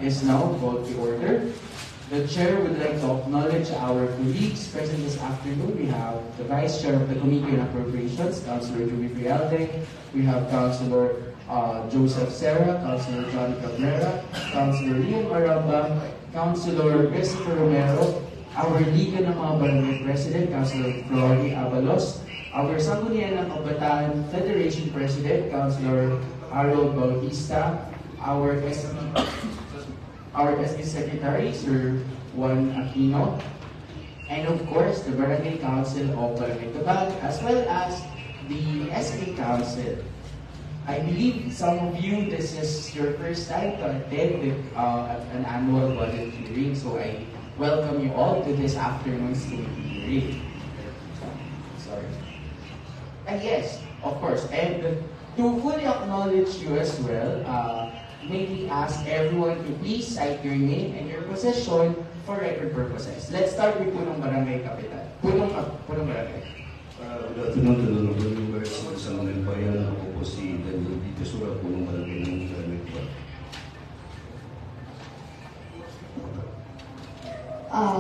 is now called to order. The Chair would like to acknowledge our colleagues present this afternoon. We have the Vice Chair of the Committee on Appropriations, Councilor Juby Frialde. We have Councilor Joseph Serra, Councilor John Cabrera, Councilor Ian Maramba, Councilor Christopher Romero, our Liga ng mga Barangay President, Councilor Flory Avalos, our Sangguniang Kabataan Federation President, Councilor Harold Bautista, our SB Secretary, Sir Juan Aquino, and of course, the Barangay Council of Barangay Tabag, as well as the SK Council. I believe some of you, this is your first time to attend an annual budget hearing, so I welcome you all to this afternoon's committee hearing. Sorry. And yes, of course, and to fully acknowledge you as well, may we ask everyone to please cite your name and your position for record purposes. Let's start with Punong Barangay Kapitan. Punong Barangay. Good afternoon to the Lord members ng Sangguniang Bayan. Ako po si Daniel Dito Sura, Punong Barangay ng Barangay.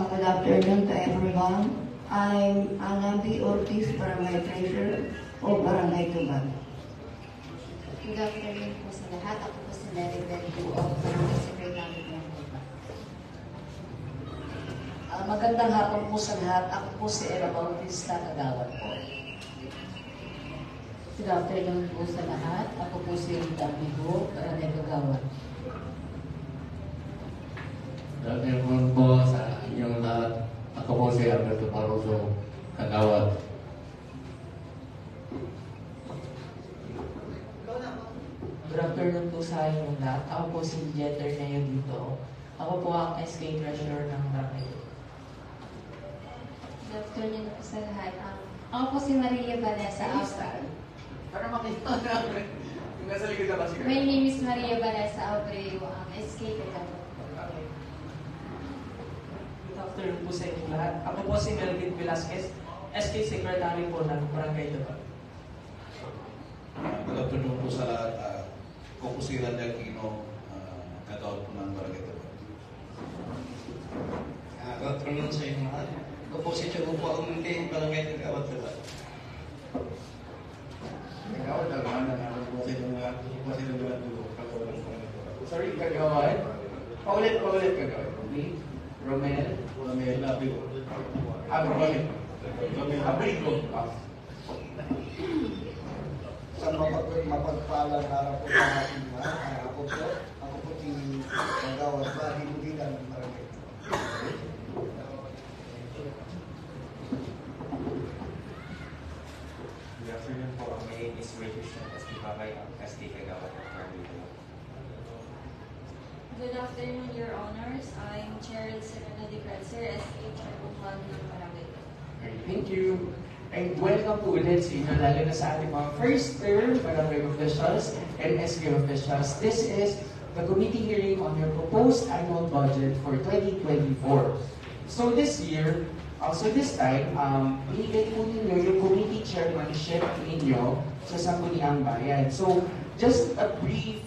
Good afternoon to everyone. I'm Anabi Ortiz, Barangay Treasurer of Barangay Tubag. Good afternoon po sa lahat. Ako po si Mary Bell of Barangay Secretary ng Tubag. Magandang hapon po sa lahat. Ako po si Eva Bautista, Kagawad po. Good afternoon po sa lahat. Ako po si Rita Amigo, Barangay Kagawad. Good afternoon po sa inyong lahat. Ako po si Alberto Paroso, Kagawad. Good afternoon po sa inyong lahat. Ako po si Jeter Neo dito. Ako po ang SK Treasurer ng Barangay. Good afternoon po sa lahat. Ako po si Maria Valesa. Para makita namin. Yung nasa likod na ba siya? My name is Maria Valesa Abreu, ang SK Kagawad. Good afternoon po sa inyong lahat. Ako po si Melvin Velasquez, SK Secretary po ng Barangay Tabag. Good afternoon po sa lahat. Ako po si Randall Aquino, Kagawad po ng Barangay Tabag. Good afternoon sa inyong lahat. Ako po si Chugo po, Umunti, Barangay Kagawad Tabag. Kagawad na naman na naman po sila mga Sorry, Kagawad. Paulit, Kagawad. Romel. Abigo. Sa mapagpalang araw po sa ating mga ako po si Kagawad Badi Budilan ng Barangay. Good afternoon po. My name is Richard SK Babay, ang SK Kagawad ng Barangay. Good afternoon, Your Honors. I'm Cheryl Serena de Crancer, SK Chairwoman ng Barangay. Thank you. And welcome po ulit sa inyo, lalo na sa ating mga first term barangay officials and SK officials. This is the committee hearing on your proposed annual budget for 2024. So this year, this time, binigay po ninyo yung committee chairmanship ninyo sa Sangguniang Bayan. So just a brief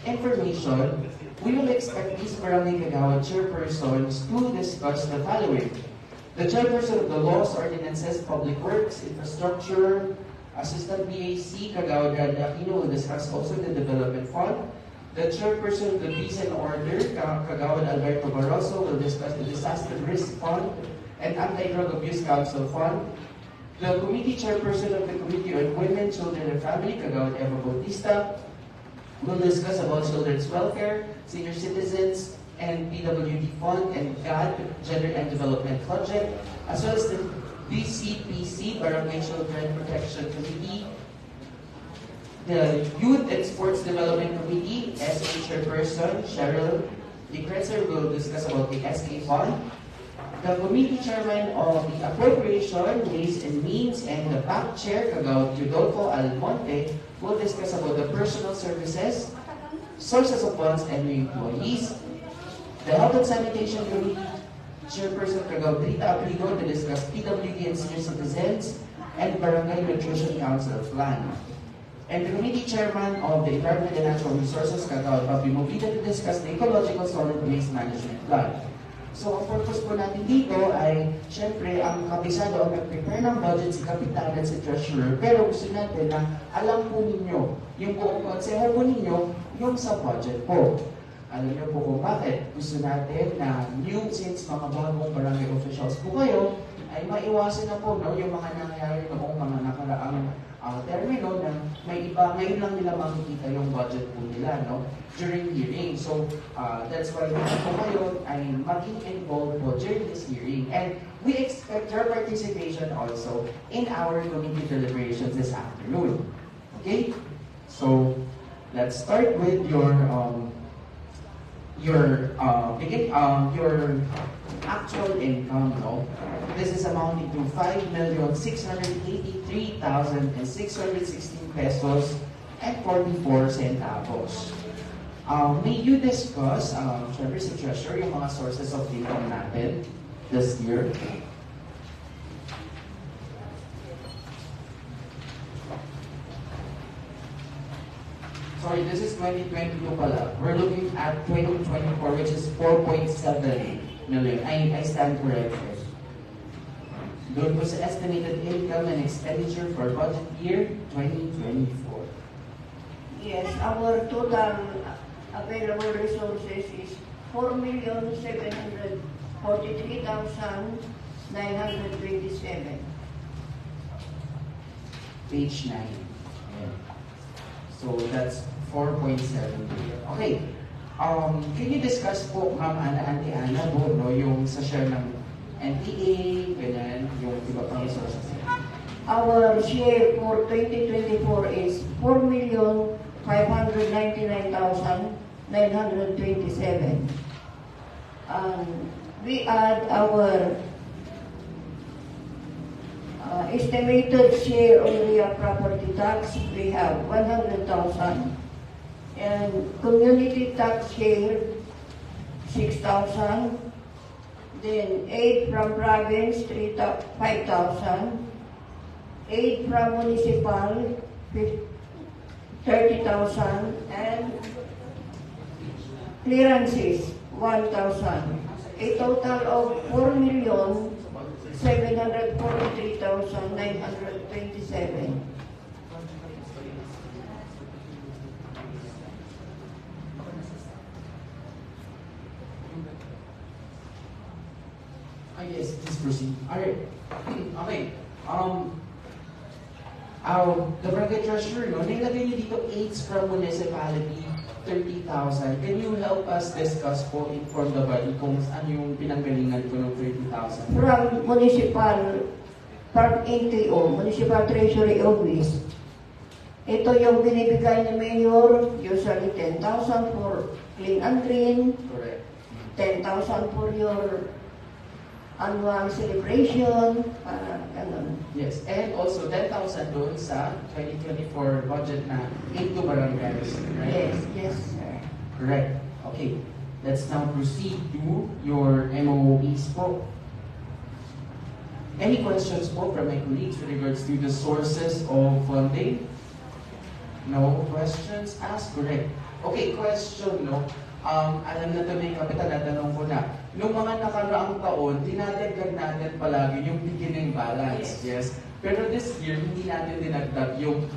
information, we will expect these Barangay Kagawad chairpersons to discuss the following. The chairperson of the Laws, Ordinances, Public Works, Infrastructure, Assistant BAC, Kagawad Aquino, will discuss also the Development Fund. The chairperson of the Peace and Order, Kagawad Alberto Barroso, will discuss the Disaster Risk Fund and Anti-Drug Abuse Council Fund. The committee chairperson of the Committee on Women, Children and Family, Kagawad Eva Bautista, will discuss about children's welfare, senior citizens, and PWD Fund and GAD, Gender and Development Project, as well as the BCPC, Barangay Children Protection Committee, the Youth and Sports Development Committee, SK Chairperson Cheryl de Crancer will discuss about the SK Fund. The committee chairman of the Appropriation, Ways and Means, and the back chair, Kagawad Rodolfo Almonte, will discuss about the personal services, sources of funds, and new employees. The Health and Sanitation Committee Chairperson Kagawad Rita Aprigo to discuss PWD and senior citizens and Barangay Nutrition Council plan. and the committee chairman of the Environment and Natural Resources, Kagawad Bobby Movida, to discuss the Ecological Solid Waste Management Plan. So, ang purpose po natin dito ay, syempre, ang kabisado ang nag-prepare ng budget si Kapitan at si Treasurer, pero gusto natin na alam po ninyo, yung buong konseho po ninyo, yung sa budget po. Alam niyo po kung bakit. Gusto natin na new, since mga bagong barangay officials po kayo, ay maiwasan na po no, yung mga nangyayari noong mga nakaraang termino na may iba, ngayon lang nila makikita yung budget po nila no, during hearing. So, that's why po kayo ay maging involved po during this hearing. And we expect your participation also in our committee deliberations this afternoon. Okay? So, let's start with your actual income, no? This is amounting to 5,683,616 pesos and 44 centavos. May you discuss, syempre si Treasurer, yung mga sources of income natin this year? Sorry, this is 2022 pala. We're looking at 2024, which is 4.7 million. I stand corrected. Doon po sa estimated income and expenditure for budget year 2024. Yes, our total available resources is 4,743,927. Page 9. Ayan. So that's 4.7 billion. Okay. Can you discuss po, Ma'am Auntie Ana, no, yung sa share ng NPA, ganyan, yung iba pang resources? Our share for 2024 is 4,599,927. We add our estimated share on real property tax, we have 100,000. And community tax share, 6,000. Then aid from province, 5,000. Aid from municipal, 30,000. And clearances, 1,000. A total of 4,743,927. Yes, please proceed. Alright. Okay. The Barangay Treasurer, no, nilagay niyo dito aids from municipality, 30,000. Can you help us discuss po, inform the body kung ano yung pinanggalingan po ng 30,000? From NTO, Municipal Treasury Office. Ito yung binibigay ni Mayor, usually 10,000 for clean and green. Correct. 10,000 for your annual celebration, ganun. Yes, and also 10,000 doon sa 2024 budget na into barangays, right? Yes, sir. Correct. Okay, let's now proceed to your MOEs po. Any questions po from my colleagues with regards to the sources of funding? No questions asked? Correct. Okay, question, no? Alam na ito na yung Kapitan, natanong ko na. Noong mga nakaraang taon, dinadagdag natin palagi yung beginning balance. Yes. Pero this year, hindi natin dinagdag yung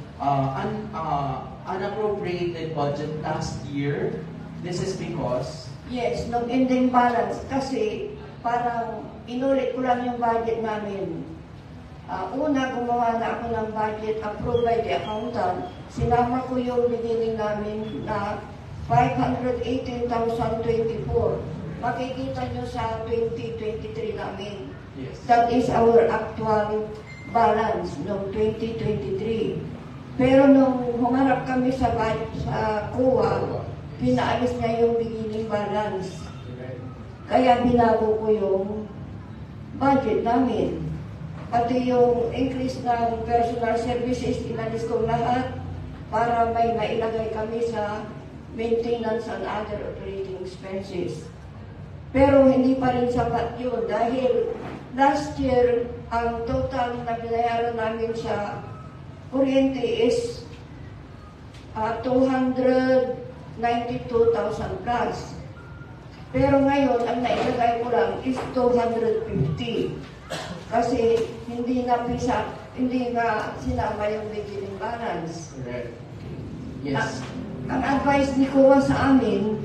unappropriated budget last year. This is because? Yes, nung ending balance. Kasi parang inulit ko lang yung budget namin. Una, gumawa na ako ng budget approved by the accountant. Sinama ko yung beginning namin na 518,024. Makikita nyo sa 2023 namin. Yes. That is our actual balance noong 2023. Pero nung humarap kami sa COA, pinaalis niya yung beginning balance. Kaya binago ko yung budget namin. Pati yung increase ng personal services, inalis ko lahat para may mailagay kami sa maintenance and other operating expenses. Pero hindi pa rin sapat yun dahil last year, ang total na binayaran namin sa kuryente is 292,000 plus. Pero ngayon, ang nailagay ko lang is 250. Kasi hindi na sinama yung beginning balance. Correct. Yes. Ang advice ni Kuya sa amin,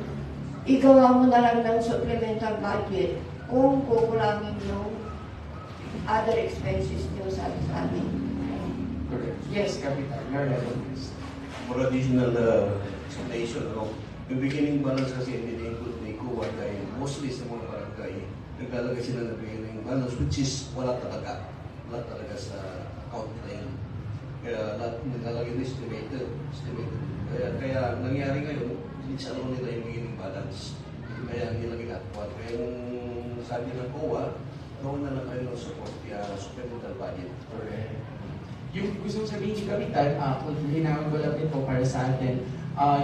igawa mo na lang ng supplemental budget kung kukulangin yung other expenses nyo sa amin. Correct. Yes, Kapitan. You're right on this. For additional explanation, yung beginning balance kasi hindi na-include ni Kuwa dahil mostly sa mga barangay, naglalagay sila ng beginning balance which is wala talaga sa account nila yun. Kaya lahat naglalagay na estimated. Kaya nangyari ngayon, insalo nila yung beginning balance. Kaya nilagay actual. Kaya yung sabi ng Kuwa, gawin na lang kayo ng supplemental budget. Correct. Yung gusto sabihin ni Kapitan, kung linawin ko lang ito para sa atin,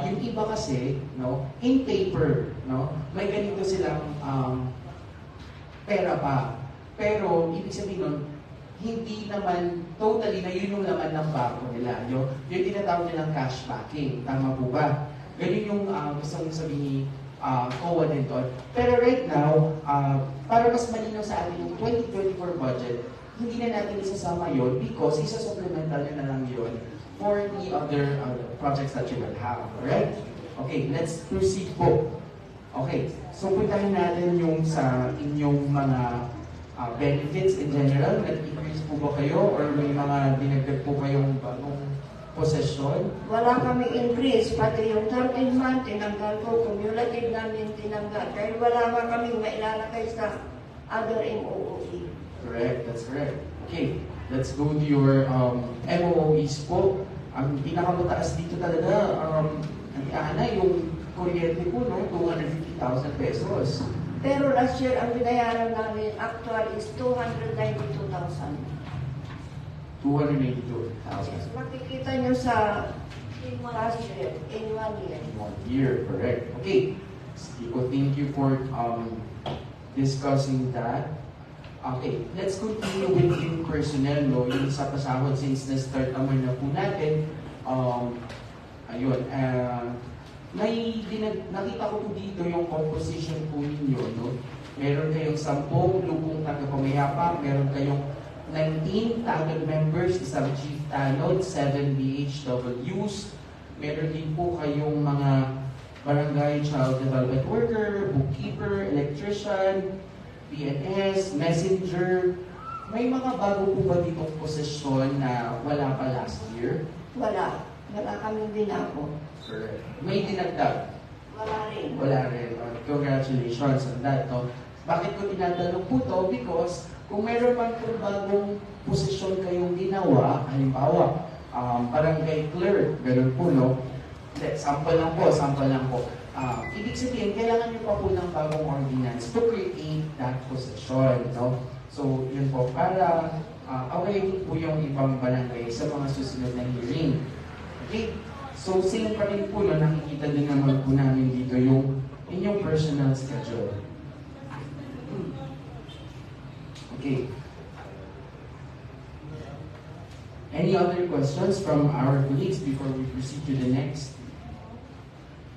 yung iba kasi, no, in paper, no, may ganito silang pera pa. Pero, ibig sabihin nun, hindi naman totally na yun yung laman ng bako nila. Yung tinatawag nilang cash backing. Tama po ba? Ganun yung gusto kong sabihin ni COA din doon. Pero right now, para mas malinaw sa atin yung 2024 budget, hindi na natin isasama yun because isa-supplemental nyo na lang yun for the other projects that you will have. Alright? Okay, let's proceed po. Okay, so puntahan natin yung sa inyong mga benefits in general. Nag-increase po ba kayo or may mga dinagdag po kayong bagong possession? Wala kami increase, pati yung 13 month, tinanggal ko, cumulative namin tinanggal. Dahil wala nga kami mailalagay sa other MOOE. Correct, that's correct. Okay, let's go to your MOOEs po. Ang pinakamataas dito talaga, yung kuryente po, no? 250,000 pesos. Pero last year, ang binayaran namin actual is 292,000. 282,000. Makikita nyo sa last year, in 1 year. 1 year, correct. Okay, Steve, thank you for discussing that. Okay, let's continue with yung personnel, no? Yung sa pasahod since na-start naman na po natin. Nakita ko po dito yung composition po ninyo, no? Meron kayong 10 lupong taga-pamayapa, meron kayong 19 tanod members, isang chief tanod, 7 BHWs, meron din po kayong mga barangay child development worker, bookkeeper, electrician, PNS, messenger. May mga bago po ba ditong posisyon na wala pa last year? Wala. Wala kaming binako. Correct. May dinagdag? Wala rin. Wala rin. Congratulations on that. No? Bakit ko tinatanong po to? Because kung meron man po bagong posisyon kayong ginawa, halimbawa, barangay clerk, ganun po, no? Sample lang po. Ibig sabihin, kailangan nyo pa po ng bagong ordinance to create that position, no? So, yun po, para awayin po yung ibang barangay sa mga susunod na hearing. Okay? So, same pa rin po, no? Nakikita din naman po namin dito yung inyong personal schedule. Okay. Any other questions from our colleagues before we proceed to the next?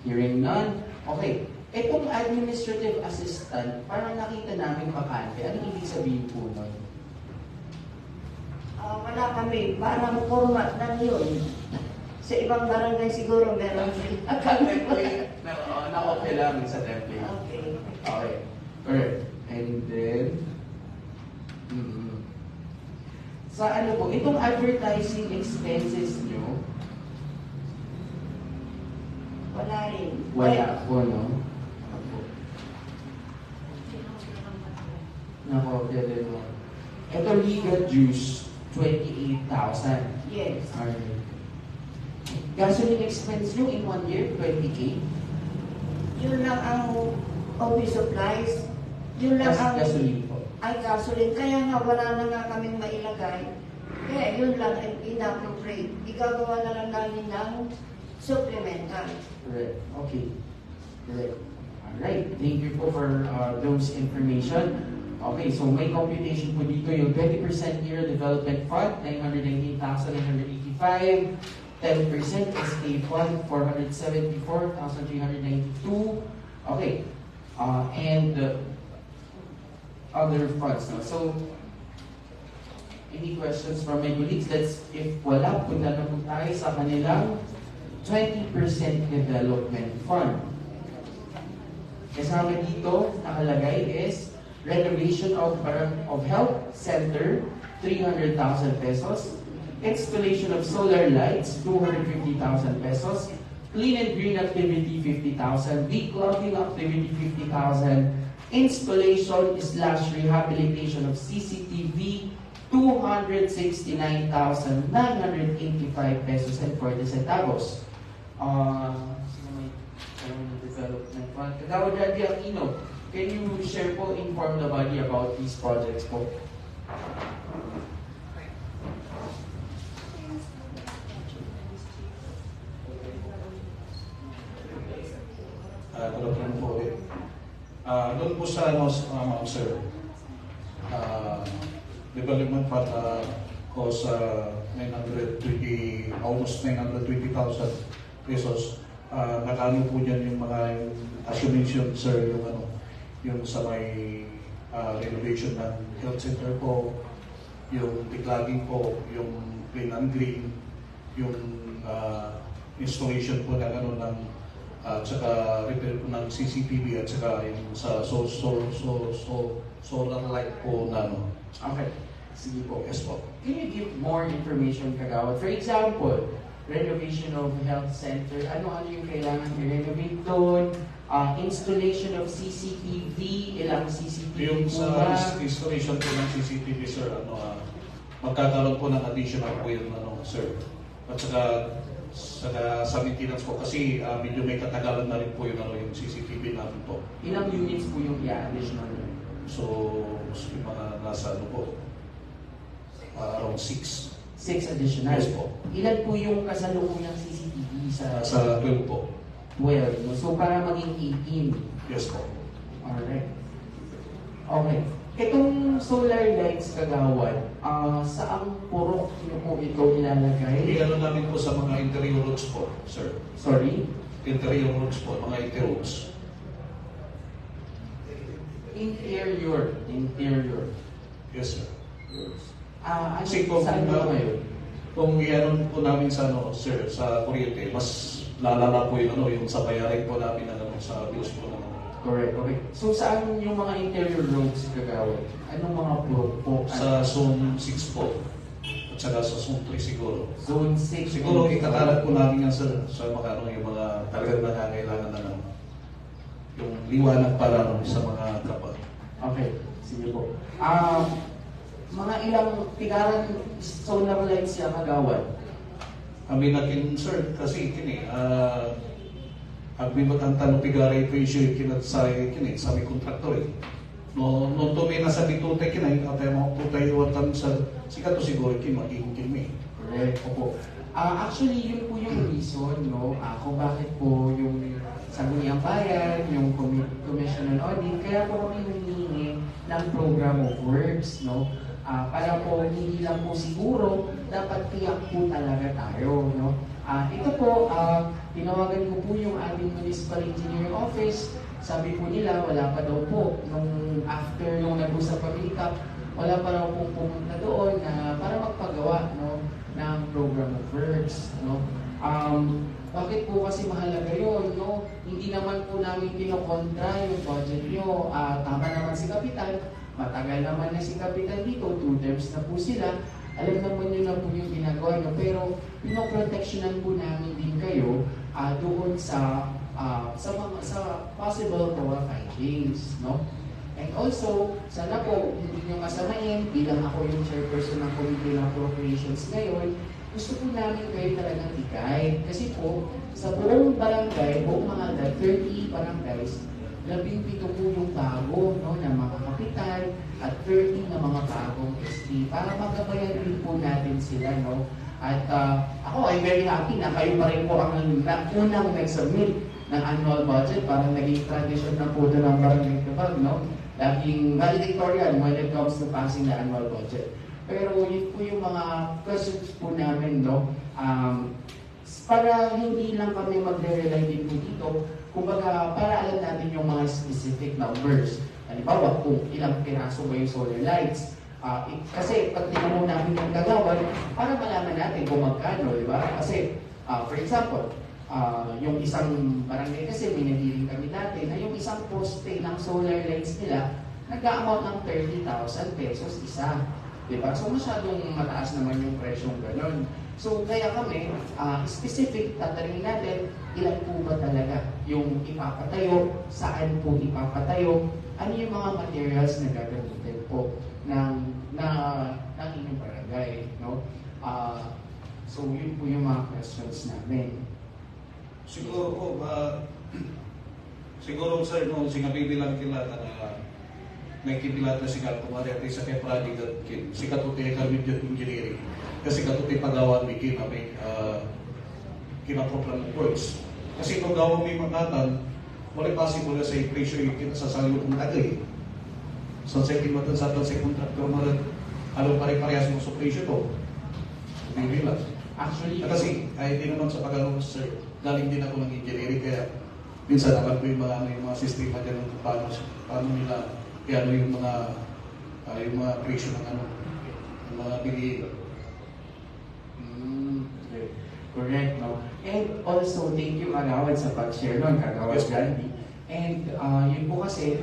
Hearing none. Okay. Itong administrative assistant, parang nakita namin bakante. Ano ibig sabihin po nun? Wala kami. Parang format lang yun. Sa ibang barangay siguro meron sila. Na-okay lang sa template. Okay. Okay. Correct. And then, sa ano po, itong advertising expenses nyo, wala rin. wala po, no? Nako, din mo. Ito legal dues, 28,000. Yes. Okay. Gasoline expense nyo in 1 year, 20K? Yun lang ang office supplies. Yun lang ang... Gasoline po. Ay, gasoline. Kaya nga wala na nga kaming mailagay. Kaya yun lang ang inappropriate. Igagawa na lang namin ng supplemental. Correct. Okay. Correct. Alright. Thank you po for those information. Okay, so may computation po dito yung 20% year development fund, 998,985. 10% SK Fund, 474,392. Okay. And other funds. No? So, any questions from my colleagues? If wala, punta na po tayo sa kanilang 20% development fund. Kasama dito, nakalagay is renovation of health center, 300,000 pesos. Installation of solar lights, 250,000 pesos. Clean and green activity, 50,000. Declogging activity, 50,000. Installation/rehabilitation of CCTV, 269,985 pesos and 40 centavos. Sino may development fund? Kagawad Randy Aquino, can you share po, inform the body about these projects po? Good afternoon po ulit. Doon po sa ma'am sir, development fund ko sa almost 920,000 pesos. Nakano po dyan yung mga, as you mentioned sir, yung sa may renovation ng health center po, yung declogging po, yung clean and green, yung installation po ng at saka repair po ng CCTV at saka yung sa solar light po na Okay. Sige po. Yes po. Can you give more information, Kagawad? For example, renovation of health center, ano-ano yung kailangan i-renovate doon? Installation of CCTV, ilang CCTV Yung po sa ba? installation po ng CCTV sir, magkakaroon po ng additional po yun sir. At saka sa maintenance po kasi medyo may katagalan na rin po yung CCTV namin po. Ilang units po yung i-additional? So, yung mga nasa po, around 6. 6 additional? Yes po. Ilan po yung kasalukuyang CCTV sa 12 po. 12. No? So, para maging 18. Yes po. Alright. Okay. Itong solar lights, Kagawad, saang purok nyo po ito ilalagay? Ano namin po sa mga interior roads po, sir. Sorry? Interior roads po, mga interior roads. Interior. Yes, sir. Kasi saan po ngayon? Kung i-ano po namin sa sir, sa kuryente, mas lalala po yung sa bayarin po namin sa bills po naman. Correct, okay. So saan yung mga interior roads, Kagawad? Anong mga purok po? Sa Zone 6 po. At saka sa Zone 3 siguro. Zone 6? Siguro ikakalat po namin yan sa yung mga talagang nangangailangan na yung liwanag para sa mga kapal. Okay, sige po. Mga ilang pigaran solar lights siya, Kagawad? Kami natin, sir, kasi kini, agbibat ang pigara ito issue sa may kontraktor eh. No to may nasa bitutay kinay, atay mga putay iwatan sa sikato siguro magiging kimi. Correct, opo. Actually, yun po yung reason, no, kung bakit po yung Sangguniang Bayan, yung Commission on Audit, kaya po kami humihingi ng Program of Works, no, para po hindi lang po siguro, dapat tiyak po talaga tayo, no. Ito po, tinawagan ko po yung ating Municipal Engineering Office. Sabi po nila, wala pa daw po. After nung nag-usap kami, wala pa raw po pumunta doon para magpagawa ng Program of Works. No? Bakit po kasi mahalaga yun? No? Hindi naman po namin kinokontra yung budget nyo. Tama naman si Kapitan. Matagal naman na si Kapitan dito. 2 terms na po sila. Alam naman nyo na po yung ginagawa nyo, pero pinoproteksyonan po namin din kayo doon sa possible COA findings, no? And also, sana po, hindi nyo kasamain, bilang ako yung chairperson ng Committee ng Appropriations ngayon, gusto po namin kayo talagang i-guide. Kasi po, sa buong barangay, buong mga 30 barangays, 17 po yung bago na mga kapital at 30 na mga bagong SD para magabayan din po natin sila. No? At ako, I'm very happy na kayo pa rin po ang unang nag-submit ng annual budget. Parang naging tradition na po doon ng Barangay Kapag. No? Laging valedictorian when it comes to passing the annual budget. Pero yun po yung mga questions po namin. No? para hindi lang kami magre-rely din po dito, kumbaga para alam natin yung mga specific numbers. Halimbawa, kung ilang piraso ba yung solar lights. Kasi pag tinanong namin yung kagawad, para malaman natin kung magkano, di ba? Kasi, for example, yung isang barangay kasi may nahiling kami dati na yung isang poste ng solar lights nila nag-amount ng 30,000 pesos isa. Diba? So masyadong mataas naman yung presyong gano'n. So kaya kami, specific, tatanungin natin, ilan po ba talaga yung ipapatayo, saan po ipapatayo, ano yung mga materials na gagamitin po ng inyong barangay. No? So yun po yung mga questions namin. Siguro po, siguro sir, no, singabibilang kilata na may kibilata si Gato Maria at isa kay Pradigat Kin, si Katuti Carmidiat Engineering, kasi Katuti Pagawan may kinaprogram ng works. Kasi kung gawang may makatan, wala possible na sa presyo yung kinasasalo kong tagay. So sa kimatan sa atin sa contractor marat, alam pare-parehas mo sa presyo to. Bibilang. Actually, kasi ay di naman sa pag-along sir, galing din ako ng engineering kaya minsan alam ko yung mga sistema dyan kung paano nila kaya yung mga presyo ng ng mga bilihin. Correct, no? And also, thank you Kagawad sa pag-share nun, Kagawad Gandhi. And yun po kasi,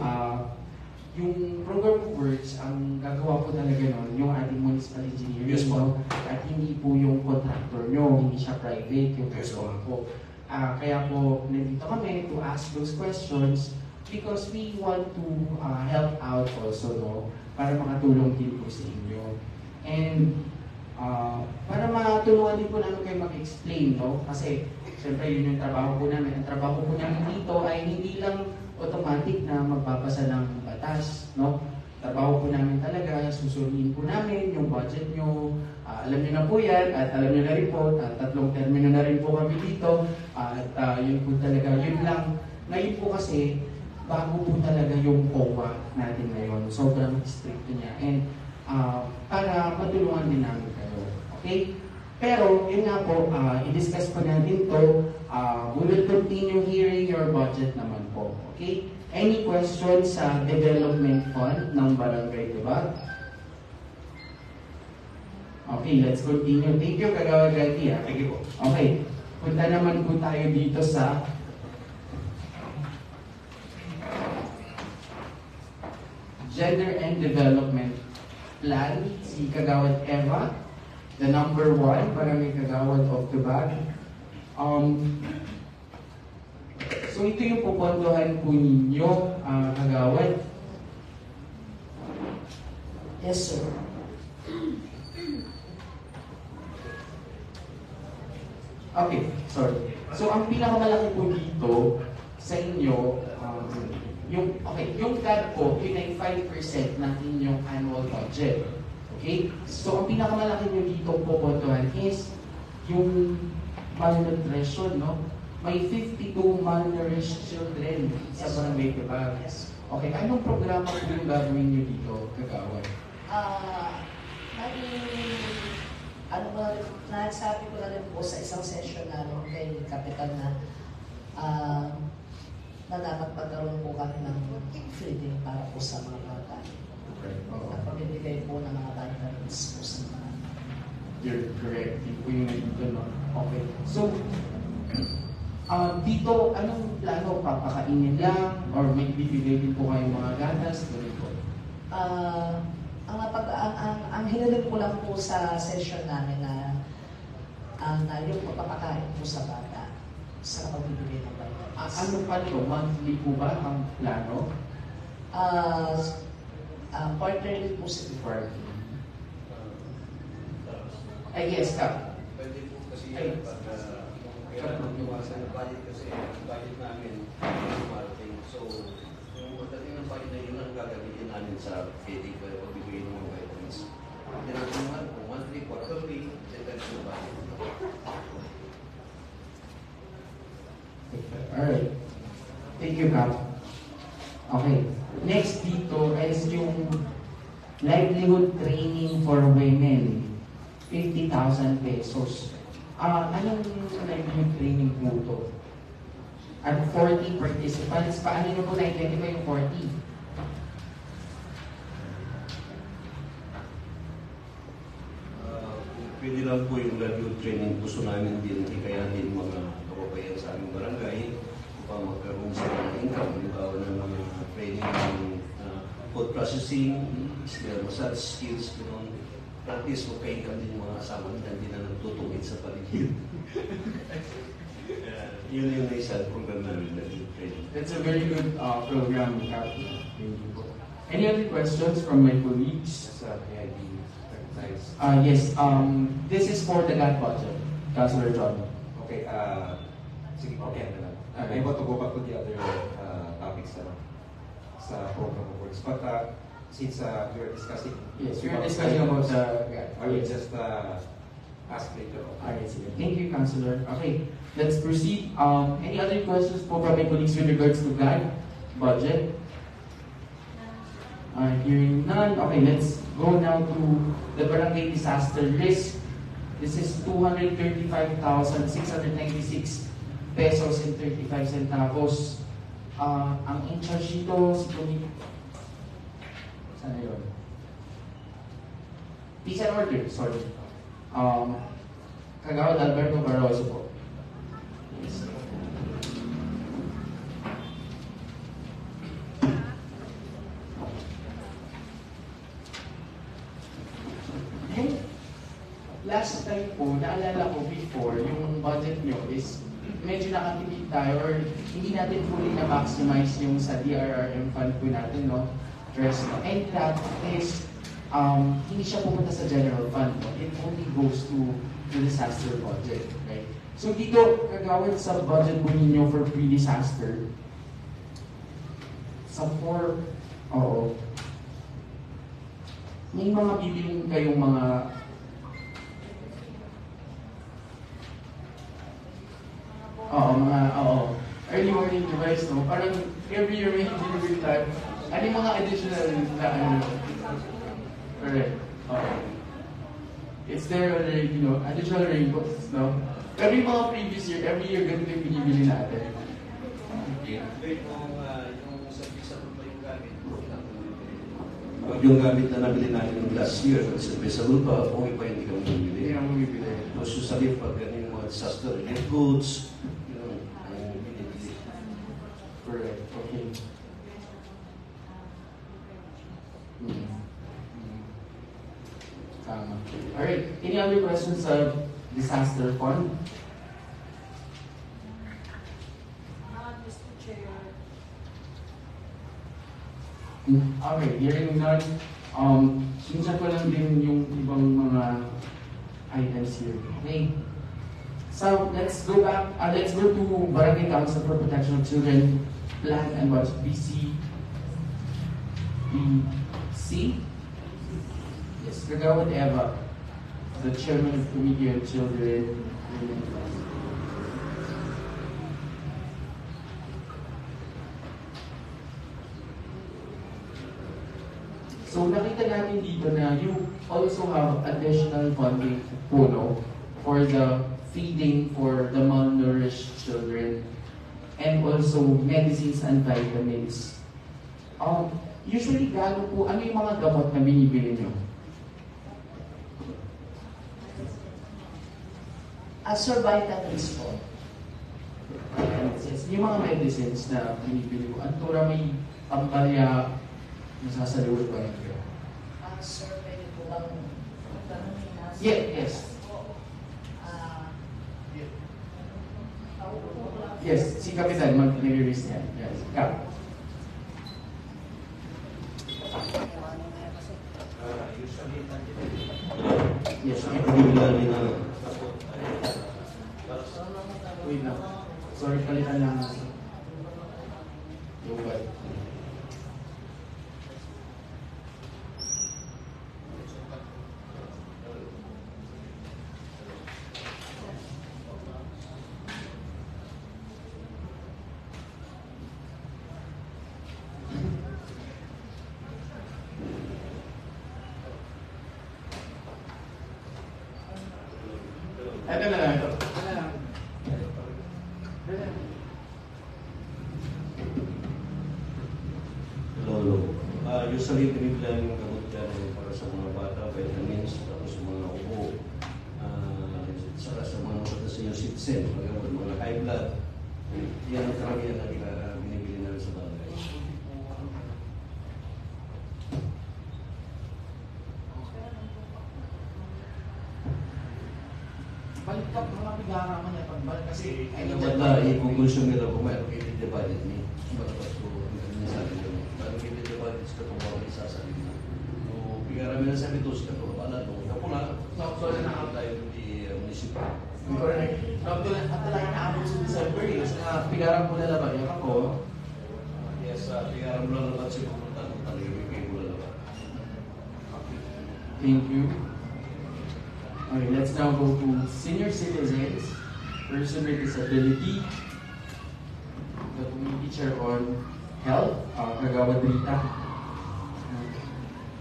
yung program of works, ang gagawa po talaga nun, yung ating municipal engineer, yes, no? At hindi po yung contractor nyo, hindi siya private, yung gagawa po. Kaya po, nandito kami to ask those questions because we want to help out also, no? Para makatulong din po sa inyo. And para matulungan din po namin kayo mag-explain, no? Kasi, siyempre, yun yung trabaho po namin. Ang trabaho po namin dito ay hindi lang automatic na magbabasa ng batas, no? Trabaho po namin talaga, susuriin po namin yung budget nyo. Alam nyo na po yan, at alam nyo na rin po, 3 termino na rin po kami dito. At yun po talaga, yun lang. Ngayon po kasi, bago po talaga yung COA natin ngayon. Sobrang strict niya. And para matulungan din namin kayo. Okay? Pero, yun nga po, i-discuss po natin to. We will continue hearing your budget naman po. Okay? Any questions sa development fund ng barangay, diba? Okay, let's continue. Thank you, Kagawad Gandhi. Thank you po. Okay, punta naman po tayo dito sa Gender and Development Plan. Si Kagawad Eva, the number 1, Barangay Kagawad of Tubag. So ito yung pupondohan po ninyo, Kagawad. Yes, sir. Okay, sorry. So ang pinakamalaki po dito sa inyo, yung CAD po, yun ay 5% ng inyong annual budget. Okay? So ang pinakamalaki nyo dito pupondohan is yung malnutrition, no? May 52 malnourished children sa Barangay Tubag. Okay, anong programa po yung gagawin nyo dito, Kagawad? Nasabi ko na rin po sa isang session namin kay Kapitan na dapat magkaroon po kami ng feeding para po sa mga bata. Okay. At pamibigay po ng mga vitamins po sa mga bata. You're correct. Yun po yung nandito, no? Okay. So, dito, anong plano? Papakainin lang? Or may bibigay din po kayong mga gatas? Ganun po? Ang hinilig ko lang po sa session namin na yung papakain po sa bata sa pagbibigay ng vitamins. Ano pa ito? Monthly po ba ang plano? Quarterly po siguro. Ay, yes, Kap. Pwede po kasi yan pag kailangan iwasan ng budget kasi ang budget namin marketing. So, yung pagdating ng budget na yun ang gagamitin namin sa feeding ko o bibigay ng mga vitamins. Tinatulungan po, monthly, quarterly, depends on budget. Alright. Thank you, Kap. Okay. Next dito is yung livelihood training for women. 50,000 pesos. Anong livelihood training po ito? At 40 participants, paano nyo po na-identify yung 40? Pwede lang po yung livelihood training. Gusto namin din hikayatin mga kababayan sa aming barangay upang magkaroon sila ng income. Halimbawa ng mga training ng food processing, massage skills, practice magka-income din yung mga kasama nila, hindi na nagtutungit sa paligid. Yun yung isang program namin, livelihood training. That's a very good program we have. Thank you po. Any other questions from my colleagues? Yes, this is for the GAT budget, Councilor John. Okay, sige, okay na lang. I want to go back to the other topics sa program of works. But since we are discussing... Yes, we are discussing about the GAT. I will just ask later on. Alright, sige. Thank you, Councilor. Okay, let's proceed. Any other questions po from my colleagues with regards to GAT budget? Hearing none. Okay, let's go now to the barangay disaster risk. This is 235,696 pesos and 35 centavos. Ang in charge dito, si Tony. Sana yun? Peace and order, sorry. Kagawad Alberto Barroso po. Yes. Last time po, naalala ko before, yung budget nyo is medyo nakatipid tayo or hindi natin fully na-maximize yung sa DRRM fund po natin, no? And that is, hindi siya pupunta sa general fund, no? It only goes to the disaster budget, right? So dito, kagawad sa budget po ninyo for pre-disaster, sa may mga bibiling kayong mga early warning device, no? Parang every year may delivery time. Ano yung mga additional na correct. It's there already, additional rainbows, no? Every mga previous year, every year ganito yung binibili natin. Pag yung gamit na nabili natin last year, sa lupa, okay pa hindi kami bumili. Hindi kami bumibili. Tapos yung sa lift, pag yung mga disaster relief goods, binibili. Correct, okay. Tama. Alright, any other questions of disaster fund? Mr. Chair. Okay, hearing none, sinsa ko lang din yung ibang mga items here. Okay. So, let's go back, let's go to Barangay Council for Protection of Children, Plan and Budget, BC. Yes, Kagawad Eva, the Chairman of Committee on Children. So nakita natin dito na you also have additional funding puno for the feeding for the malnourished children and also medicines and vitamins. Usually gaano po, ano yung mga gamot na binibili nyo? Sir, vitamins po. Yung mga medicines na binibili ko, Antura may pampalya, nasasaliwit ba yun? Sir, pwede po bang magtanongin na? Yes. Yes, si Kapitan mag-release niya. Yes, Kap. Yes, wait na. Sorry, palitan lang. Yung ba? Usually, pinipila yung gamot dyan para sa mga bata, vitamins, tapos sa mga ubo, saka sa mga senior citizen, mga high blood. Yan ang karamihan na binibili namin sa barangay. Balik ka, mga pigara man yan, pagbalik kasi... Ay, naman na, i-consume nila kung may allocated budget ni. Batas ko, hindi na sabi ko, allocated budget ka kung bawal isasabi mo. So, pigara mo na sabi ito, sa pala, kapula, so na tayo di municipal. Correct. At talaga naabot sa December eh. Kasi nga, pigaran mo nalaban yung ako. Yes, pigara mo nalaban siya pumunta kung talaga may kayo mo nalaban. Thank you. Okay, let's now go to senior citizens, person with disability, the committee chair on health, Kagawad Rita.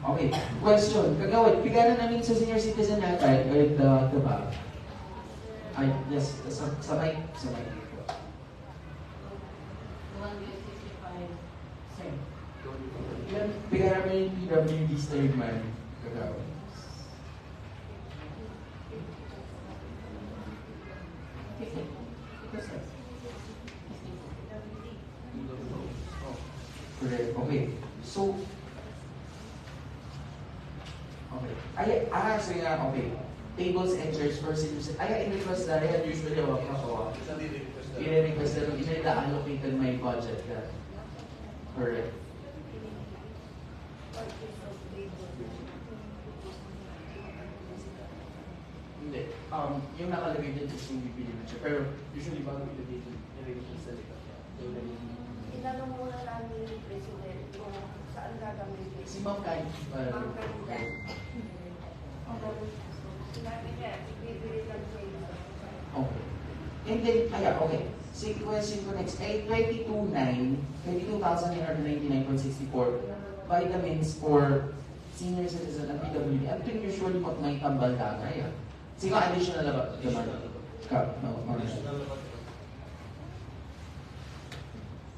Okay, question. Kagawad, pigana namin sa senior citizen natin, with the back. Ay, yes, sa mic. Same. Pigana namin yung PWD third man, Kagawad. Correct. Okay. So, okay. So nga, okay. Tables and chairs for seniors. In-request na rin, usually ako nakawa. I-request na rin, allocated my budget. Yeah. Correct. Hindi. Yung nakalagay dyan is yung bibili na siya. Pero usually bago ilagay dyan, i-request na rin. Tinanong muna namin yung president kung saan gagamitin. Si Ma'am Kai. Ma'am Kai. Sinabi niya, ibibili lang sa iyo. Okay. And then, okay. So, question ko next. 22,999.64 vitamins for senior citizen at PWD. At yun usually may tambal tagay. Sino additional na ba? No,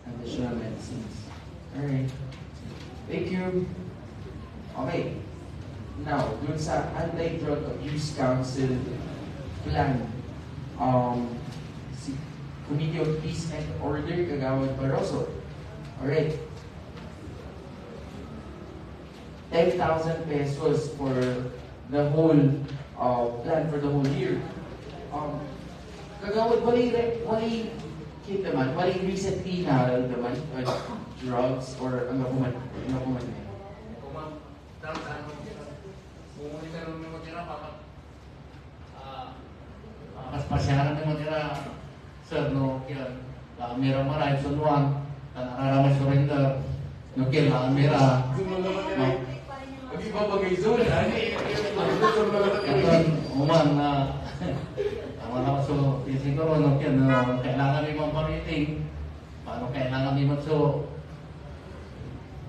additional medicines. Alright. Thank you. Okay. Now, dun sa Anti-Drug Abuse Council plan, si Committee of Peace and Order, Kagawad Barroso. Alright. 10,000 pesos for the whole plan for the whole year. Kagawad, walay kintaman, walay recently na naman drugs or ang nakuman na. Bumuli ka naman mo tira, mas pasyaran mo tira, sir, no, kaya, mira maray, sunuan, kanarara surrender, no, kaya, mira, Hindi ba bagay zone? katon, uman, tama naman so, siguro, no, kaya, no, kailangan may mga pamiting, paano kailangan may matso,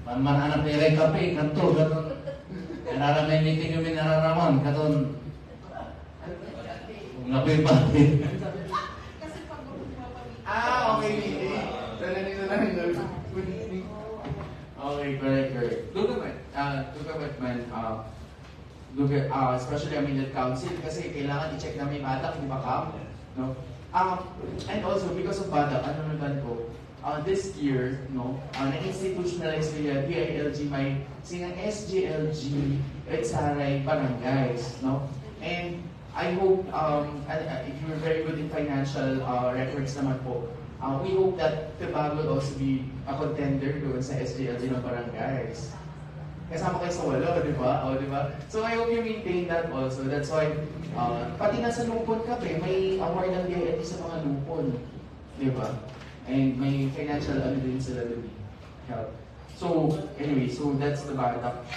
mananap ni Ray Kapi, kanto, katon, kailangan may meeting yung minararaman, katon, kung napoy pati. Okay, meeting. Okay, correct. Look at man, especially at council, kasi kailangan i-check na may batak, di ba, Kam? No? And also, because of batak, ano naman ko, this year, no, na-institutionalize nila DILG, may sinang SGLG, at Saray Barangays, no? And I hope, if you're very good in financial records naman po, we hope that Tibag will also be a contender doon sa SGLG ng barangays. Kasama kayo sa walo, di ba? Di ba? So I hope you maintain that also. That's why, pati na sa Lupon Cafe, may award ng DILG sa mga Lupon. Di ba? And may financial din sila doon. Help. So, anyway, so that's the backup.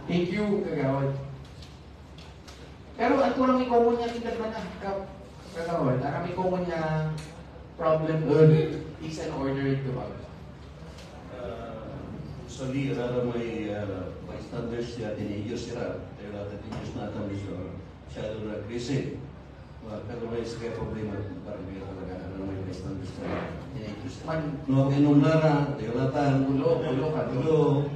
Thank you, Kagawad. Pero ang kurang may common niya tingnan ba na, Kagawad? Ang may common niya problem is an order, di ba? Usually, may bystanders siya, teenagers sila. Tayo natin teenagers natin siya doon na krisin. Pero may sige problema, parang may talaga, may bystanders na teenagers. Man, no, inumlara, tayo natin. Ulo ka. Ulo.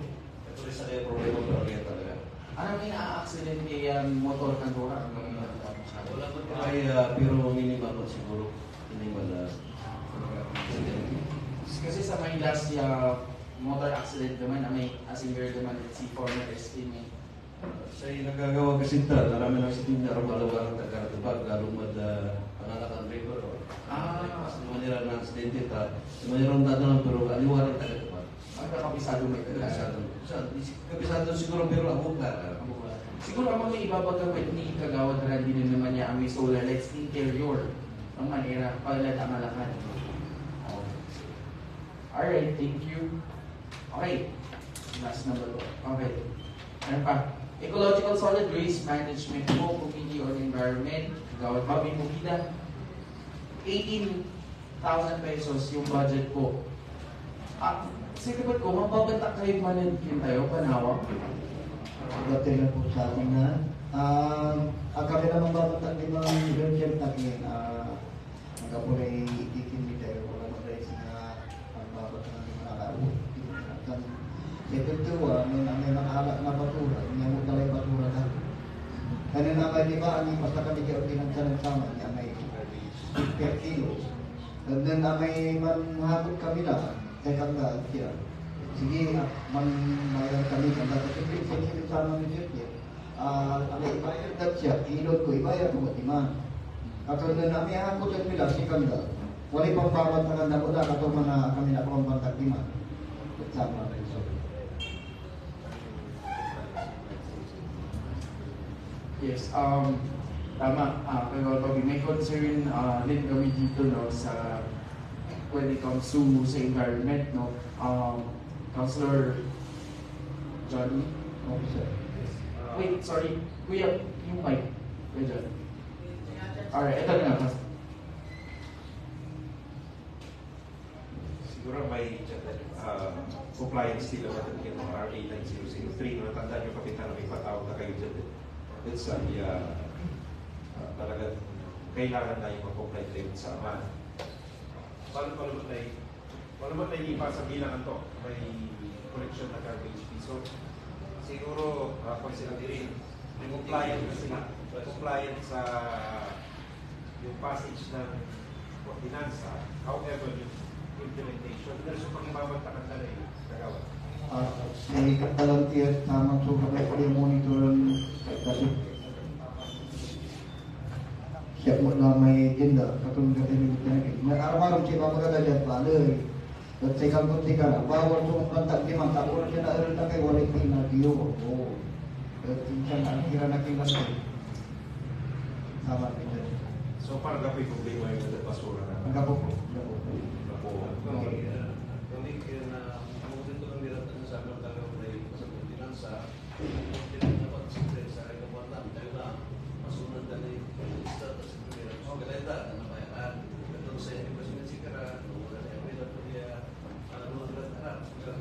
sa kaya problema pero kaya talaga. Ano may na-accident kay motor ng Dora? Wala po ay pero minimal po siguro. Minimal na Kasi sa may last motor accident naman, may asinger naman at si former estimate. Sa nagagawa kasi ito, marami ng sitin na rumalawa ang taga-tubag, lalumad pananakan river. Kasi manira ng aksidente ito, mayroon dadaan pero aliwa ng taga-tubag. Kabisado may Kabisado siguro pero abog na. Siguro ang mga ibabagamit ni Kagawad Randy din naman niya ang may solar lights interior ng manera paglalad ang malakan. Alright, thank you. Okay, last number 2. Okay. Ano pa? Ecological Solid Waste Management po, Committee on Environment, Kagawad Bobby Mugida. 18,000 pesos yung budget po. Sige ba ko, mababantak kayo managin tayo, panawag? Dati na po sa atin na. Kami naman babatag din mga virtual takin. Magkapulay ikin ni tayo. Wala mag-raise na ang babatag ng mga laro. Ito may nakahalak na batura. May mutalay batura na. Kanina naman, di ba, ang basta kami kayo pinagsanang-sama niya may per kilo. And then may manhabot kami na. Teka nga, siya. Sige, magbayar kami kan dati sipit sama ni Sir. Ada ibayar dat siya, ilod ko ibayar ko timan. Katulad na namin ang kutot nila si Kanda. Wala pang babat na nabuda kato mana kami na pambantak timan. Sama rin so. Yes, tama. Kagawad Bobby, may concern din kami dito no sa when it comes to sa environment no. Councilor Johnny? Okay, sir. Wait, sorry. Kuya, yung mic. Kuya John. Alright, ito na. Siguro may compliance nila natin yung RA 9003 na natandaan yung kapitan na may patawag na kayo dyan. It's talagang kailangan na yung mag-comply tayo sa aman. Paano naman naiipa sa bilangan to? May collection na garbage fee. So, siguro, pag sila din, compliant na sila. Compliant sa yung passage ng ordinansa. However, yung implementation, pero so pag ibabantakan na rin, nagawa. May volunteer tamang so kami pwede monitor kasi siya mo na may agenda katulad ka tayo may araw-araw siya mamagada dyan pa at sa ikang bawal sa mga bantak di man tapunan siya na aral na kay walay pinag-iyo at siya na ang hira na kilang sama rin dyan. So, parang gapoy problema yung basura na? Ang gapo po. Kami kaya na mamutin ito ng miratan sa amin talagang na sa ordinansa. Dapat sa kapanan tayo na masunod na ni Estado sa miratan. So, galeta na nabayaan. Ito sa inyo kasi ng sikara. Wala na yung miratan niya. Ano na harap. Pero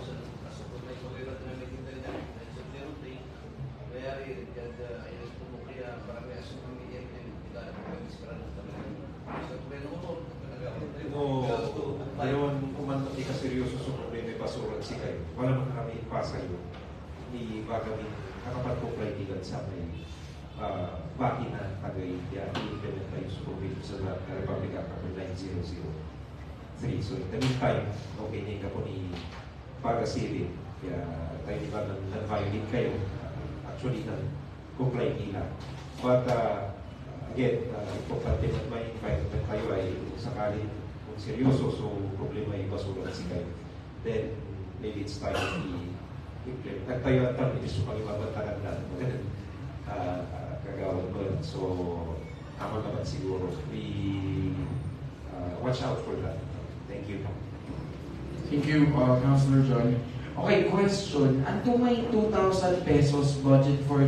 sa kasapot na yung miratan na nakita niya. Sa Tiruti. Kaya rin, ay nagpumukya para may asong pamilya kita ang isparan ng talagang. Sa Penono, ayawan kumanto di ka seryoso sa problema yung basura si kayo. Wala man kami ipasa yun. Ni bagawin nakapag-comply sa may bakina taga-India i-implement tayo sa province sa Republic Act No. 9003. So in the meantime, okay niya po ni Pagasirin. Kaya tayo di ba nag-violate kayo. Actually, nag-comply nila. But again, importante na may environment tayo ay sakali kung seryoso so problema yung basura at sikay. Then, maybe it's time to implement. At tayo ang target is pag-ibabantagan na kagawad mo. So, tama naman siguro. We watch out for that. Thank you. Thank you, Councilor John. Okay, question. Anto may 2,000 pesos budget for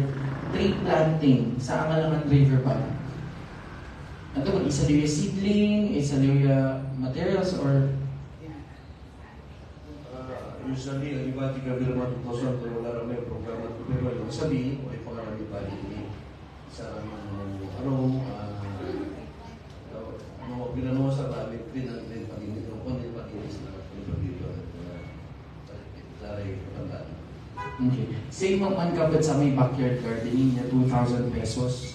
tree planting sa Angalangan River ba? Anto kung isa liya seedling, isa liya materials, or? Usually, ang iba di kami naman 2,000 pero wala naman yung programa. Pero yung sabi, may pangarami pa din. Sa pinanawa sa namin, pinag-din pag-init ng pag-inis na dito. Dari Okay. Same naman kapag sa may backyard gardening niya, 2,000 pesos.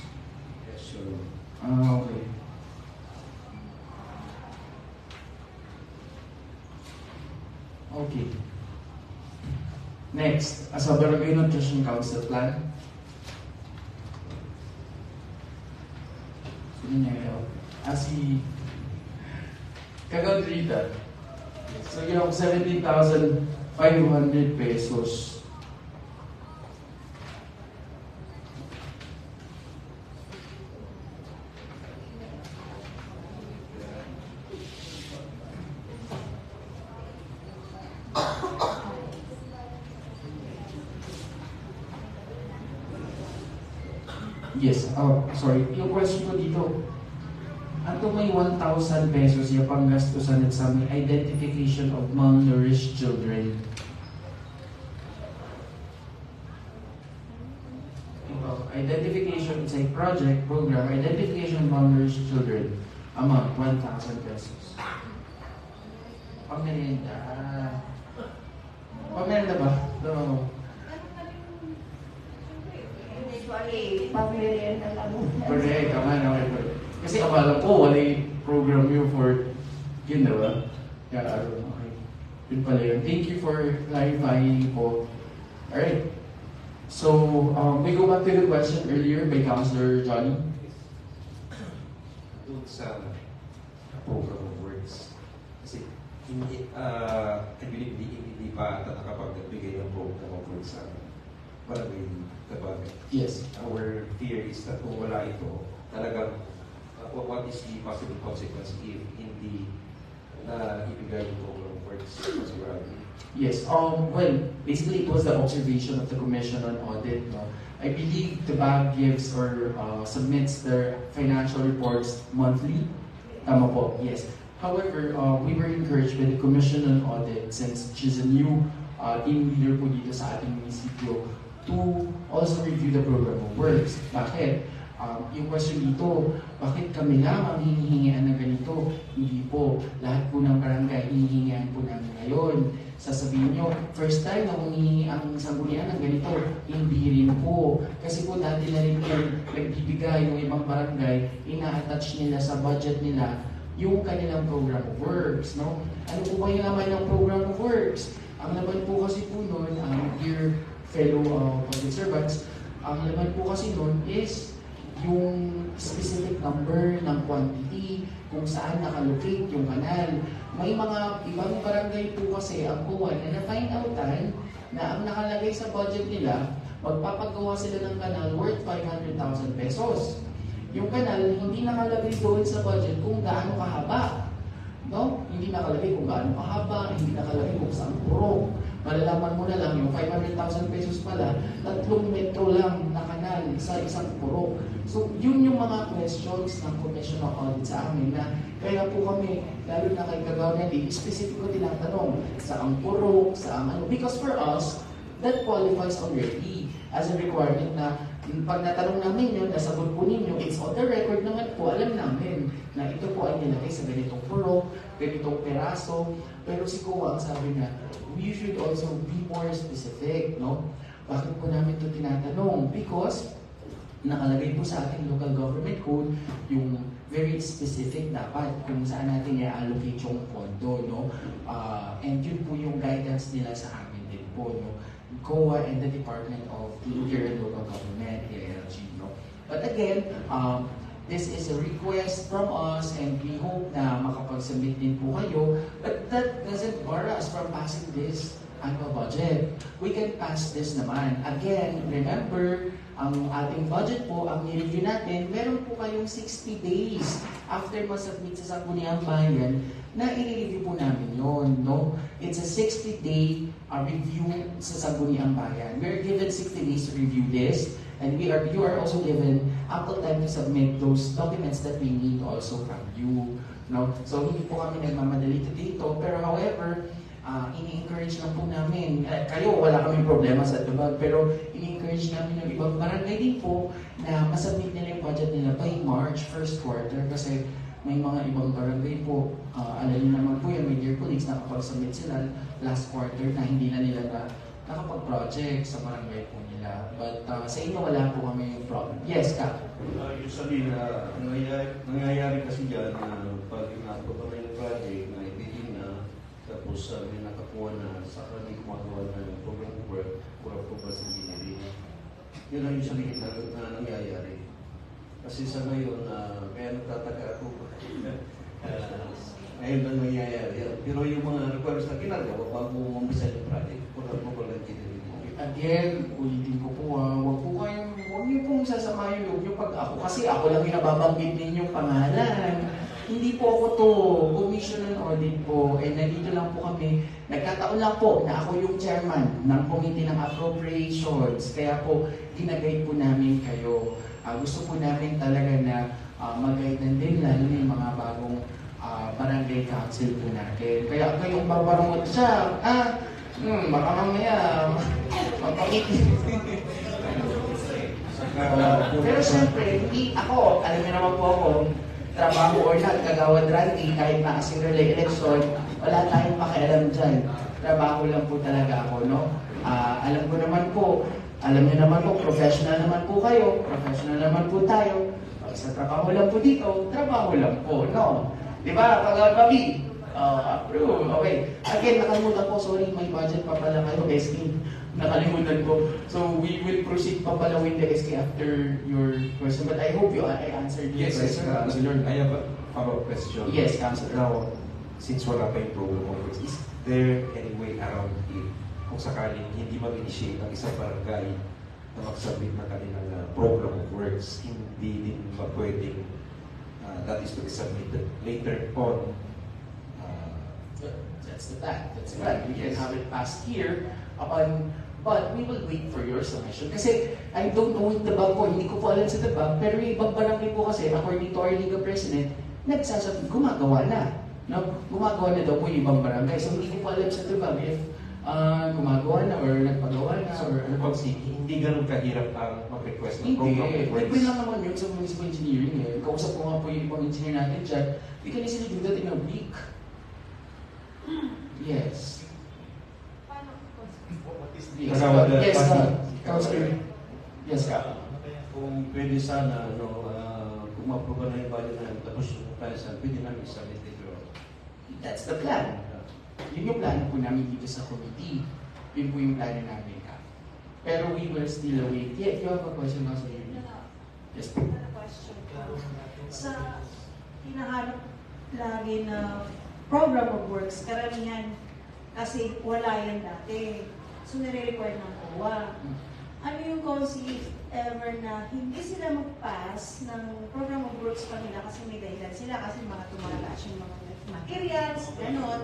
Yes, sure. Okay. Okay. Next, as a Barangay Nutrition Council plan. Sino niya yun? Si Kagawad Rita. So you have 17,500 pesos. Yes, sorry. Yung question ko dito, ato may 1,000 pesos yung panggastusan at sa may identification of malnourished children. Identification, it's a project, program, identification of malnourished children, amount 1,000 pesos. Pangmerienda. Pangmerienda ba? No. Usually, pamilya na lang. Correct, tama na. Kasi akala ko, wala yung program yun for yun, diba? Kaya, okay. Yun pala yun. Thank you for clarifying po. Alright. So, we go back to the question earlier by Councilor Johnny. Doon sa program of works. Kasi, I believe hindi pa ata nakapagbigay ng program of works sa Barangay Tabagat. Yes. Our fear is that kung wala ito, talagang what is the possible consequence if hindi na ibigay yung program of works sigurado? Yes. Well, basically it was the observation of the Commission on Audit. I believe the bank gives or submits their financial reports monthly. Tama po, yes. However, we were encouraged by the Commission on Audit, since she's a new team leader po dito sa ating munisipyo, to also review the program of works. Bakit? Yung question dito, bakit kami lang ang hinihingian ng ganito? Hindi po. Lahat po ng barangay hinihingian po namin ngayon. Sasabihin nyo, first time na humihingi ang sanggunian ng ganito, hindi rin po. Kasi po dati na rin po nagbibigay yung ibang barangay, ina-attach nila sa budget nila yung kanilang program of works. No? Ano po ba yung laman ng program of works? Ang laman po kasi po nun, dear fellow public servants, ang laman po kasi nun is yung specific number ng quantity, kung saan nakalocate yung kanal. May mga ibang barangay po kasi ang kuwan na na-find outan na ang nakalagay sa budget nila, magpapagawa sila ng kanal worth 500,000 pesos. Yung kanal, hindi nakalagay doon sa budget kung gaano kahaba. No? Hindi nakalagay kung gaano kahaba, hindi nakalagay kung saan purok. Malalaman mo na lang yung 500,000 pesos pala, 3 metro lang na kanal sa isang purok. So, yun yung mga questions ng Commission on Audit sa amin na kaya po kami, lalo na kay Kagawad Nedi, specific ko tinatanong sa ang purok, sa ang ano. Because for us, that qualifies already as a requirement na pag natanong namin yun, nasagot po ninyo, it's on the record naman po, alam namin na ito po ay nilagay sa ganitong purok, ganitong peraso. Pero si Kuwa ang sabi na, we should also be more specific, no? Bakit po namin ito tinatanong? Because nakalagay po sa ating local government code yung very specific dapat kung saan natin i-allocate yung pondo, no? And yun po yung guidance nila sa amin din po, no? COA and the Department of the Interior and Local Government, DILG, no? But again, this is a request from us and we hope na makapag-submit din po kayo, but that doesn't bar us from passing this annual budget. We can pass this naman. Again, remember, ang ating budget po, ang nireview natin, meron po kayong 60 days after masubmit sa Sangguniang Bayan na i-review po namin yon, no? It's a 60-day review sa Sangguniang Bayan. We're given 60 days to review this, and you are also given ample time to submit those documents that we need also from you, no? So hindi po kami nagmamadali dito, pero however, ini-encourage lang po namin, kayo wala kaming problema sa tubag, pero ini-encourage namin yung ibang barangay din po na masubmit nila yung budget nila by March, first quarter, kasi may mga ibang barangay po, alam niyo naman po yan, my dear colleagues, nakapag-submit sila last quarter na hindi na nila nakapag-project sa barangay po nila. But sa inyo wala po kami yung problem. Yes, Kap? Usually, nangyayari kasi dyan na pag nakapagawa ng project na ibigin na, tapos may nakakuha na, saka may gumagawa na yung program work for approval sa engineering. Yun ang usually na nangyayari. Kasi sa ngayon, kaya nagtataka ako. Ngayon lang nangyayari. Pero yung mga requirements na ginagawa bago umpisa yung project, for approval ng engineering. Again, ulitin ko po, huwag niyo pong sasama yung loob niyo pag ako. Kasi ako lang yung nababanggit ninyong pangalan. Hindi po ako to, Commission on Audit po. And nandito lang po kami. Nagkataon lang po na ako yung chairman ng Committee ng Appropriations. Kaya po, ginagay po namin kayo. Gusto po namin talaga na mag-guide din lalo na yung mga bagong barangay council po natin. Kaya kayong babarangot siya, baka mamaya, mapakikit. Pero syempre, hindi ako, alam niyo naman po ako, trabaho or not, kagawad ranking, kahit na kasing relay election, wala tayong pakialam dyan. Trabaho lang po talaga ako, no? Alam ko naman po, alam niyo naman po, professional naman po kayo, professional naman po tayo. Pag sa trabaho lang po dito, trabaho lang po, no? Diba, Pag-Babi? Approve. Okay. Again, nakalimutan ko. Sorry, may budget pa pala kayo, SK. Nakalimutan ko. So, we will proceed pa pala with the SK after your question. But I hope I answered your question. Councilor, I have a follow-up question. Yes, Councilor. Now, since wala pa yung program of works, is there any way around it kung sakaling hindi mag-initiate ang isang barangay na mag-submit ng kanilang program of works, hindi din ba pwedeng that is to be submitted later on? That's the plan. That's the plan. We can have it passed here but we will wait for your submission. Kasi I don't know yung tabag po, hindi ko po alam sa tabag, pero yung ibang barangay po kasi, according to our legal president, nagsasabi, gumagawa na. No? Gumagawa na daw po yung ibang barangay. So hindi ko po alam sa tabag if gumagawa na or nagpagawa na or ano po. Hindi ganun kahirap ang mag-request ng program of works. Libre lang naman yun sa municipal engineering. Kausap ko nga po yung ibang engineer natin dyan. We can easily do that in a week. Yes. Yes, Councilor. Yes, Kap. Kung pwede sana, kung ma-approve na yung budget na tapos yung plan, pwede namin isabit dito. That's the plan. Yun yung plano po namin dito sa committee. Yun po yung plano namin, Kap. Pero we will still wait. Yeah, if you have a question, Councilor. Yes, po. Question ko. Sa hinahanap lagi na program of works, karamihan kasi wala yan dati. So, nire-require ng COA. Ano yung konsi if ever na hindi sila mag-pass ng program of works pa nila kasi may dahilan sila kasi mga tumataas yung mga materials, gano'n.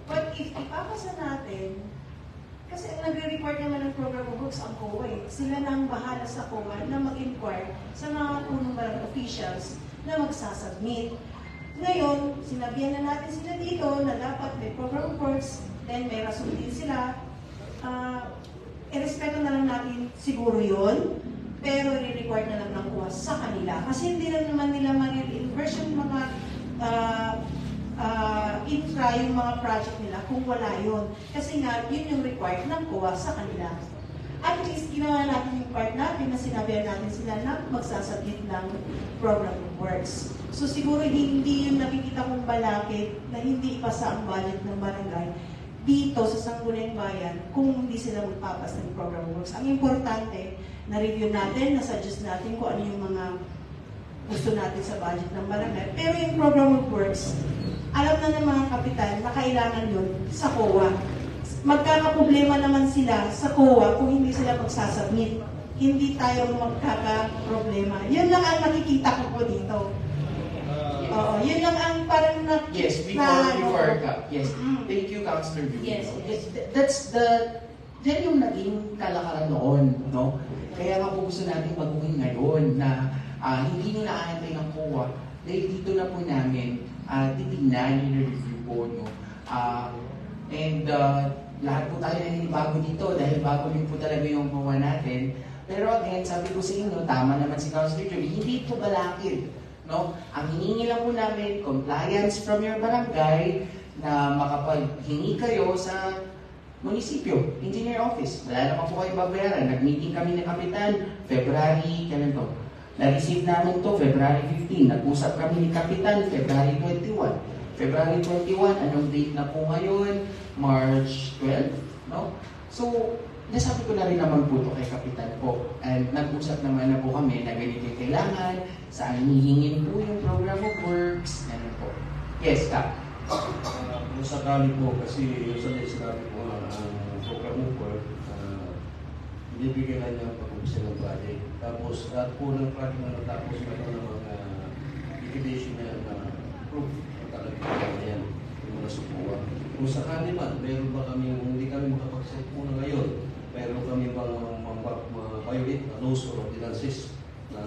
But if ipapasa natin, kasi ang nagre-report naman ng program of works ang COA. Sila na ang bahala sa COA na mag-inquire sa mga punong barang officials na magsasubmit. Ngayon, sinabihan na natin sila dito na dapat may program of works, then may rason din sila. Irespeto na lang natin siguro yun, pero i-require na lang ng COA sa kanila. Kasi hindi lang naman nila ma-reimburse yung mga infra, yung mga project nila kung wala yun. Kasi nga, yun yung required ng COA sa kanila. At least, ginawa natin yung part natin na sinabihan natin sila na magsasubmit ng program of works. So siguro hindi yung nakikita kong balakid na hindi ipasa ang budget ng barangay dito sa Sangguniang Bayan kung hindi sila magpapas ng program of works. Ang importante, na-review natin, na-suggest natin kung ano yung mga gusto natin sa budget ng barangay. Pero yung program of works, alam na ng mga kapitan na kailangan yun sa COA. Magkakaproblema naman sila sa COA kung hindi sila magsasubmit. Hindi tayo magkakaproblema. Yun lang ang nakikita ko po dito. Yun lang ang parang Yes, before Kap. Yes. Thank you, Councilor Julie. Yes. That's yan yung naging kalakaran noon, no? Kaya nga po gusto natin baguhin ngayon na hindi nyo naaantay ng COA. Dahil dito na po namin titignan yung review po, no? Lahat po tayo naninibago dito dahil bago rin po talaga yung COA natin. Pero again, sabi ko sa inyo, tama naman si Councilor Julie, hindi ito balakid. No? Ang hiningi lang po namin, compliance from your barangay na makapaghingi kayo sa munisipyo, engineer office, wala naman po kayo babayaran. Nag-meeting kami ng kapitan, February, kailan to? Na-receive namin to, February 15. Nag-usap kami ni kapitan, February 21. February 21, anong date na po ngayon? March 12, no? So, nasabi ko na rin naman po ito kay kapitan po. And nag-usap naman na po kami na ganito yung kailangan, saan hihingin po yung program of works, ganun po. Yes, Kap. Kung sakali po, kasi yung sinabi ko nga ang program of work, binibigyan na niya ang pag-umpisa ng project. Tapos, lahat po ng project na natapos na ito ng mga liquidation na proof na talagang yan, yung mga supuan. Kung sakali man, meron ba kami, hindi kami makapag-set muna ngayon, meron kami bang violate na laws or ordinances na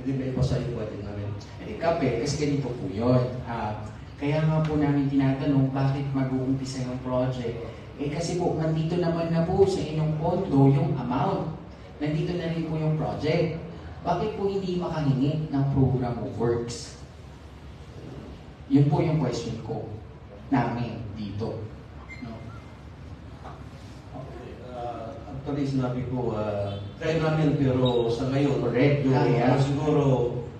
hindi may ipasa yung budget namin. Kape, kasi ganito po yun. Kaya nga po namin tinatanong bakit mag-uumpisa yung project. Kasi po, nandito naman na po sa inyong pondo yung amount. Nandito na rin po yung project. Bakit po hindi makahingi ng program of works? Yun po yung question ko namin dito. No? Okay. Actually, sinabi ko, try namin pero sa ngayon, correct. Siguro,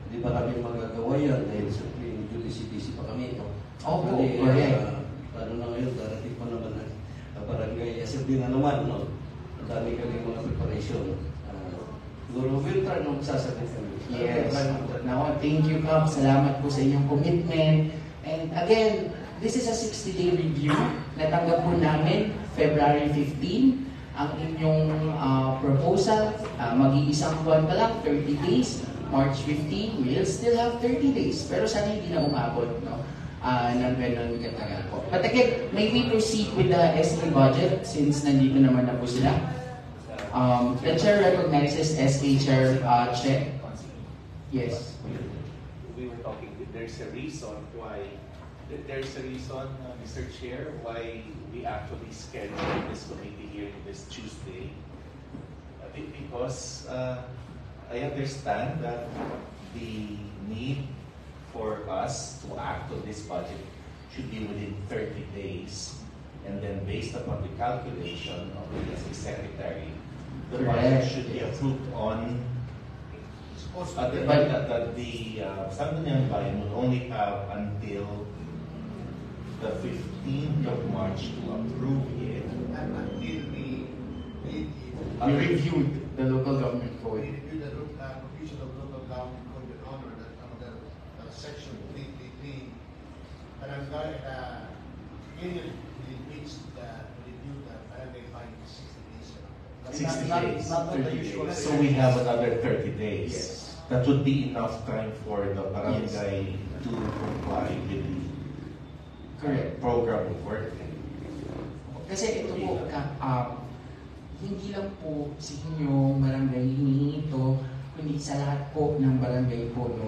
di ba kami magagawa yan dahil sa UDCPC pa kami. No? Opo, correct. Ano na ngayon, darating pa naman na barangay SFD na naman, no? Ang dami kami mga preparation. Siguro, we'll try nung sasagot kami. Yes. Now, thank you, Kap. Salamat po sa inyong commitment. And again, this is a 60-day review. Natanggap po namin February 15 ang inyong proposal. Mag-iisang buwan pa lang, 30 days. March 15, we'll still have 30 days. Pero sana hindi na umabot, no? Ng ganun katagal po. But again, may we proceed with the SK budget since nandito naman na po sila. The chair recognizes SK Chair Che. Yes. We were talking, there's a reason, Mr. Chair, why we actually scheduled this committee hearing this Tuesday. Because I understand that the need for us to act on this budget should be within 30 days. And then based upon the calculation of the SK Secretary, the budget should be approved on the Sangguniang Bayan will only have until the 15th of March to approve it. And until we reviewed the local government code. We reviewed the provision of local government code, Your Honor, that under section 333, barangay period will reach the review the barangay by 60 days. 60 days. So we have another 30 days. Yes. That would be enough time for the barangay to comply with the correct program of work. Kasi ito po, hindi lang po sa inyong barangay hinihingi ito, kundi sa lahat po ng barangay po. No?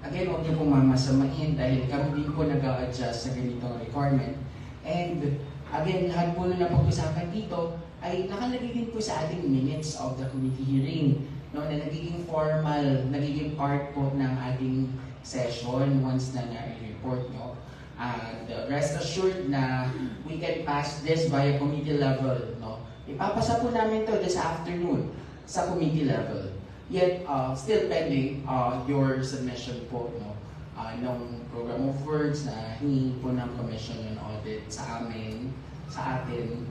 Again, huwag niyo po mamasamahin dahil kami din po nag-a-adjust sa ganitong requirement. And again, lahat po na napag-usapan dito ay nakalagay din po sa ating minutes of the committee hearing. No, na nagiging formal, nagiging part po ng ating session once na na-report nyo. And rest assured na we can pass this via committee level. No? Ipapasa po namin to this afternoon sa committee level. Yet, still pending your submission po no? Ng program of works na hingi po ng commission and audit sa amin, sa atin,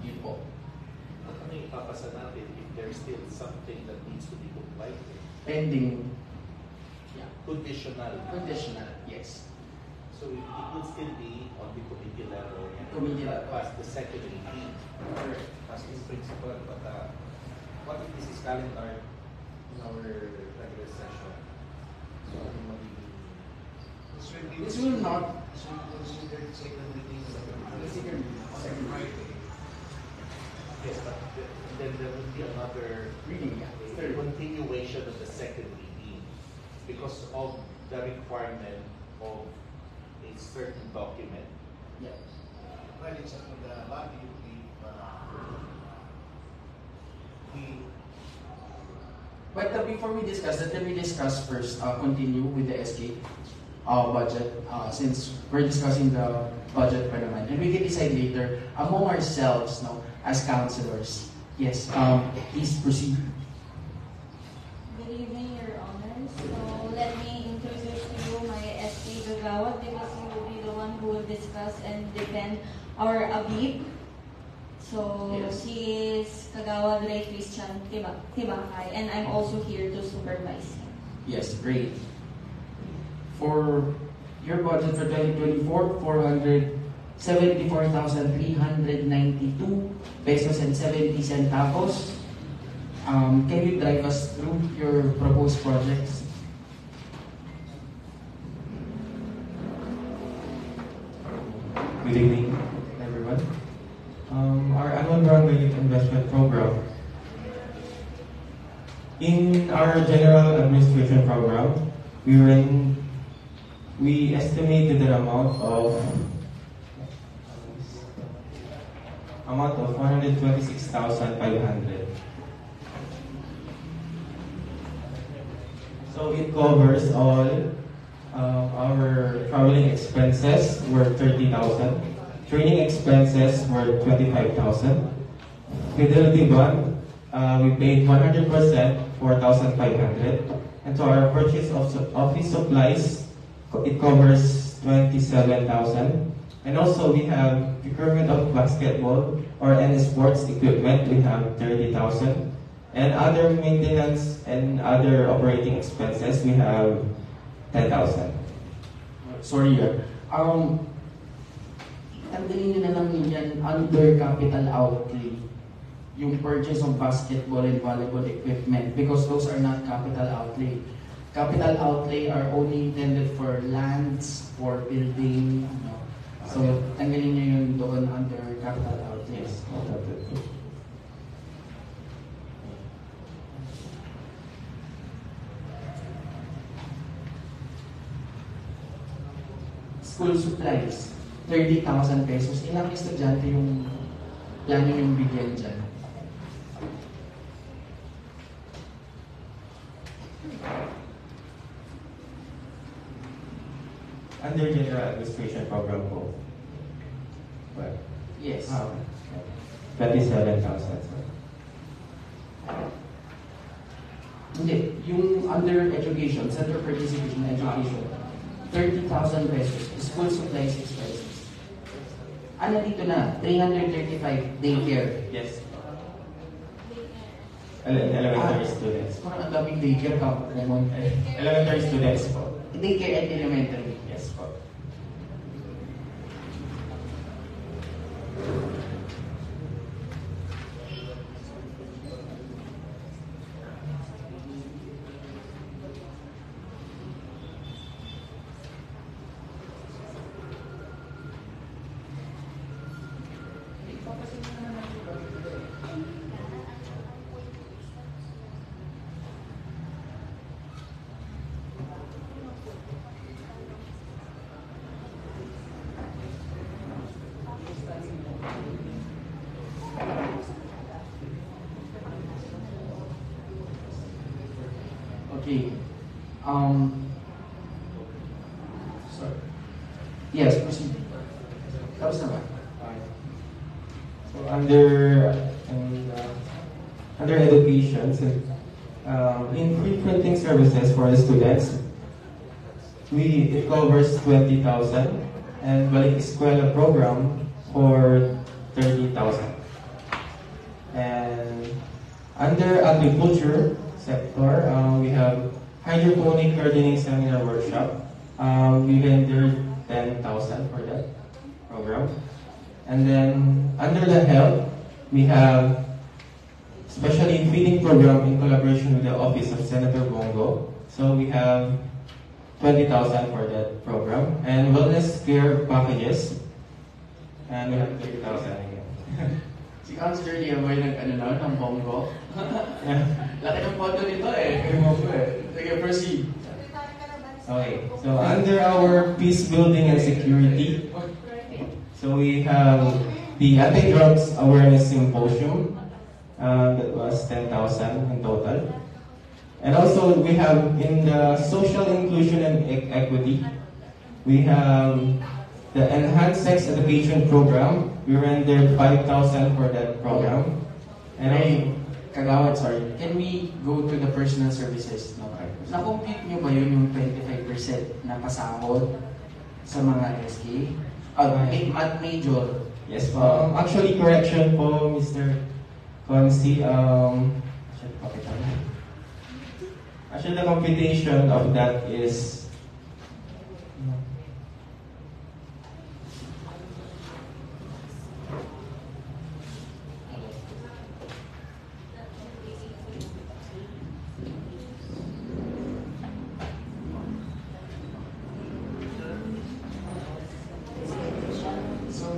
yun po. Ano yung ipapasa natin if there's still something that needs to be complied with? Pending. Yeah. Conditional, yes. So it would still be on the committee level and committee level. Pass the second reading as in principle. But what if this is calendar in our regular session? So this will not. Considered second reading of the second Friday. Yes, but then there would be another reading, a continuation of the second reading because of the requirement of a certain document. Yeah. Well, it's up to the body But before we discuss that, let me discuss first, continue with the SK. budget since we're discussing the budget pa naman. And we can decide later among ourselves, no, as councilors. Yes, please proceed. Good evening, Your Honors. So let me introduce to you my SK Gagawad because he will be the one who will discuss and defend our ABIB. So Yes. he is Kagawad Ray Christian Tibakay, and I'm also here to supervise him. Yes, great. For your budget for 2024, 474,392 pesos and 70 centavos. Can you drive us through your proposed projects? Good evening, everyone. Our annual barangay youth investment program. In our general administration program, we estimated an amount of 126,500. So it covers all our traveling expenses were 30,000. Training expenses were 25,000. Fidelity bond, we paid 100%, 4,500. And so our purchase of office supplies, it covers 27,000. And also we have procurement of basketball or any sports equipment, we have 30,000. And other maintenance and other operating expenses, we have 10,000. Sorry, tanggalin nyo na lang yan under capital outlay. Yung purchase of basketball and volleyball equipment because those are not capital outlay. Capital outlay are only intended for lands, for building. No? So, tanggalin nyo yun doon under capital outlays. School supplies, 30,000 pesos. Ilang estudyante yung plano yung bigyan dyan? Under general administration program po. Well, Yes. 27,000. Hindi, yung under education, Center for Participation Education, 30,000 pesos. School supplies expenses. Dito na, 335 daycare. Yes. Elementary students. Parang ang daming daycare ka, Raymond. Elementary students po. Daycare and elementary. Yes po. Okay. Sorry. Yes, proceed. Tapos na ba? So under education, in free printing services for the students, it covers 20,000, and Balik Eskwela program for 30,000. And under agriculture sector, we have hydroponic gardening seminar workshop. We rendered 10,000 for that program. And then under the health, we have especially feeding program in collaboration with the office of Senator Bongo. So we have 20,000 for that program. And wellness care packages, and we have 30,000 again. Si Councilor Liam ay ng bongo. Laki ng pondo nito eh. Sige, proceed. Okay, so under our peace building and security, so we have the anti-drugs awareness symposium that was 10,000 in total. And also we have in the social inclusion and equity, We have the Enhanced Sex Education Program. We rendered 5,000 for that program. And Hey, Kagawad, sorry. Can we go to the personal services? No? Na-compute nyo ba yun yung 25% na pasahod sa mga SK? Major? Yes po. Actually, correction po, Mr. Consi. Actually, the computation of that is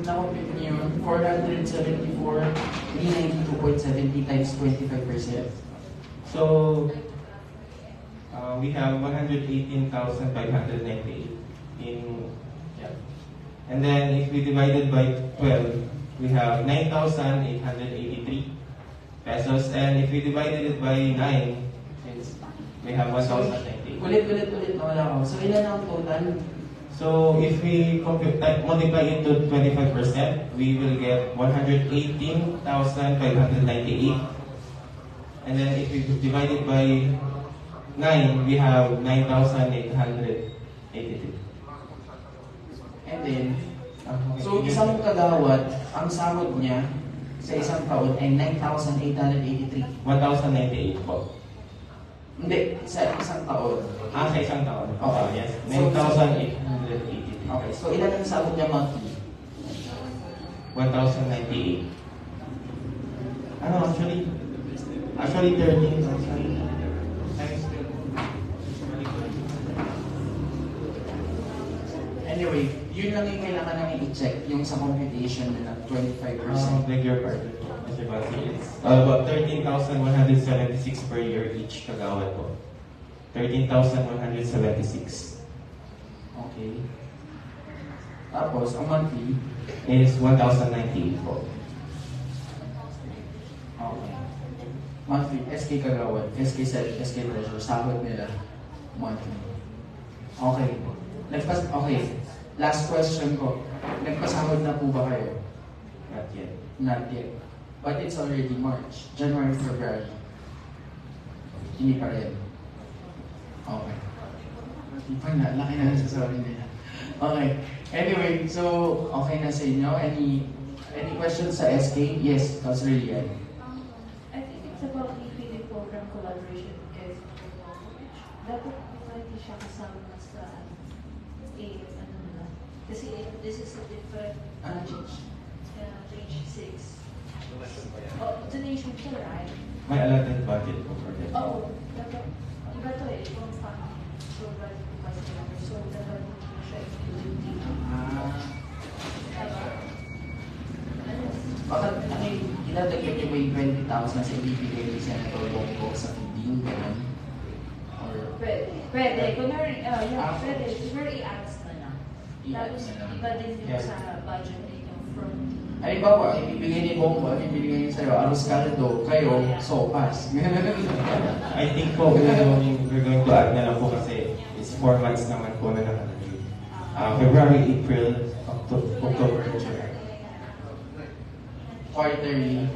Na-compute niyo yun, 474, 392.70 times 25%. so we have 118,598 in yeah. And then if we divide it by 12, we have 9,883 pesos, and if we divided it by 9, we have 1,098. Ulit, nawala ako. So, ilan ang total? So if we multiply it to 25%, we will get 118,598. And then if we divide it by 9, we have 9,882. And then, so isang kagawad, ang sahod niya sa isang taon ay 9,883. 1,098 po. Hindi, sa isang taon. Sa isang taon. Okay, yes. So, 9,883. Okay, so ilan ang sahod niya monthly? 1,098. Actually 13,000. Anyway, yun lang yung kailangan namin i-check, yung sa computation na 25%. Beg your pardon, Mr. Basi. It's about 13,176 per year each kagawad po. 13,176. Okay. Tapos, ang monthly is 1,098 po. Okay. Monthly, SK kagawad, SK set, SK treasurer, sahod nila monthly. Okay. Okay. Last question ko. Nagpasahod na po ba kayo? Not yet. Not yet. But it's already March. January, February. Hindi pa rin. Okay. Hindi pa na. Laki na sa sorry nila. Okay. Anyway, so okay na sa inyo. Any questions sa SK? Yes, Councilor Lian. I think it's about the feeding program collaboration because dapat hindi siya kasama sa kasi this is a different range 6. Donation siya, right? May allotted budget po for that. Dapat iba to ibang fund provide po kasi so dapat hindi siya included dito. Bakit idadagdag niyo ba yung 20,000 sa ibibigay ni Senator Bongo sa feeding? Ganun? Or... Pwede. Kunwari, pwede. Siguro i-ads na lang. Tapos, iba din yung sa budget ninyo from... Halimbawa, ibibigay ni Bongo, ibibigay niyo sa'yo, arroz caldo, kayo, sopas. I think po, we're going to add na lang po kasi it's 4 months naman po na nakalagay. February, April, October, quarterly.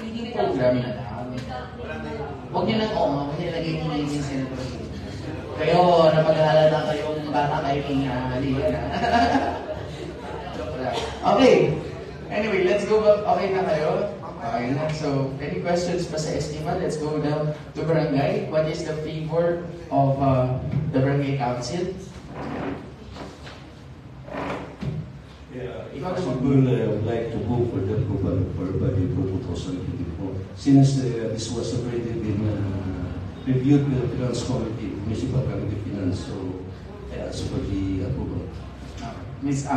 Feeding program na lang. Huwag niyo lang, huwag niyo lagay niyo yung Senator. Kayo, napag-alala kayong bata kayo ng halika na. Okay. Anyway, let's go back. Okay na kayo? Okay na. So, any questions pa sa estimate? Let's go down to barangay. What is the favor of the barangay council? If possible, I would like to go for the approval for budget for 2024. Since this was already been reviewed with the Finance Committee, Municipal Committee Finance, so I ask for the approval. Ms.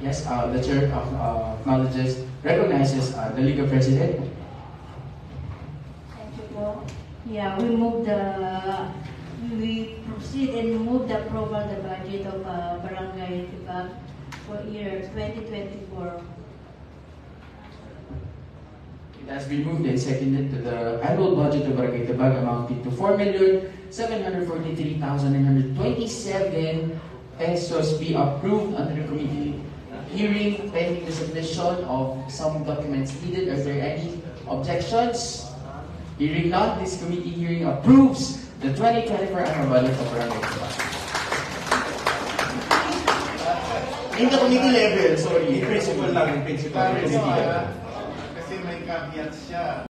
Yes, the Chair acknowledges, recognizes the League of President. Thank you po. Yeah, we proceed and move the approval the budget of Barangay Tibag for year 2024. It has been moved and seconded to the annual budget of Barangay Tibag amounting to 4,200,000 743,927 pesos be approved under the committee hearing pending the submission of some documents needed. Are there any objections? Hearing none, this committee hearing approves the 2024 annual budget of Barangay Tuban. In the committee level, sorry. Principal lang, principal. Kasi may caveat siya.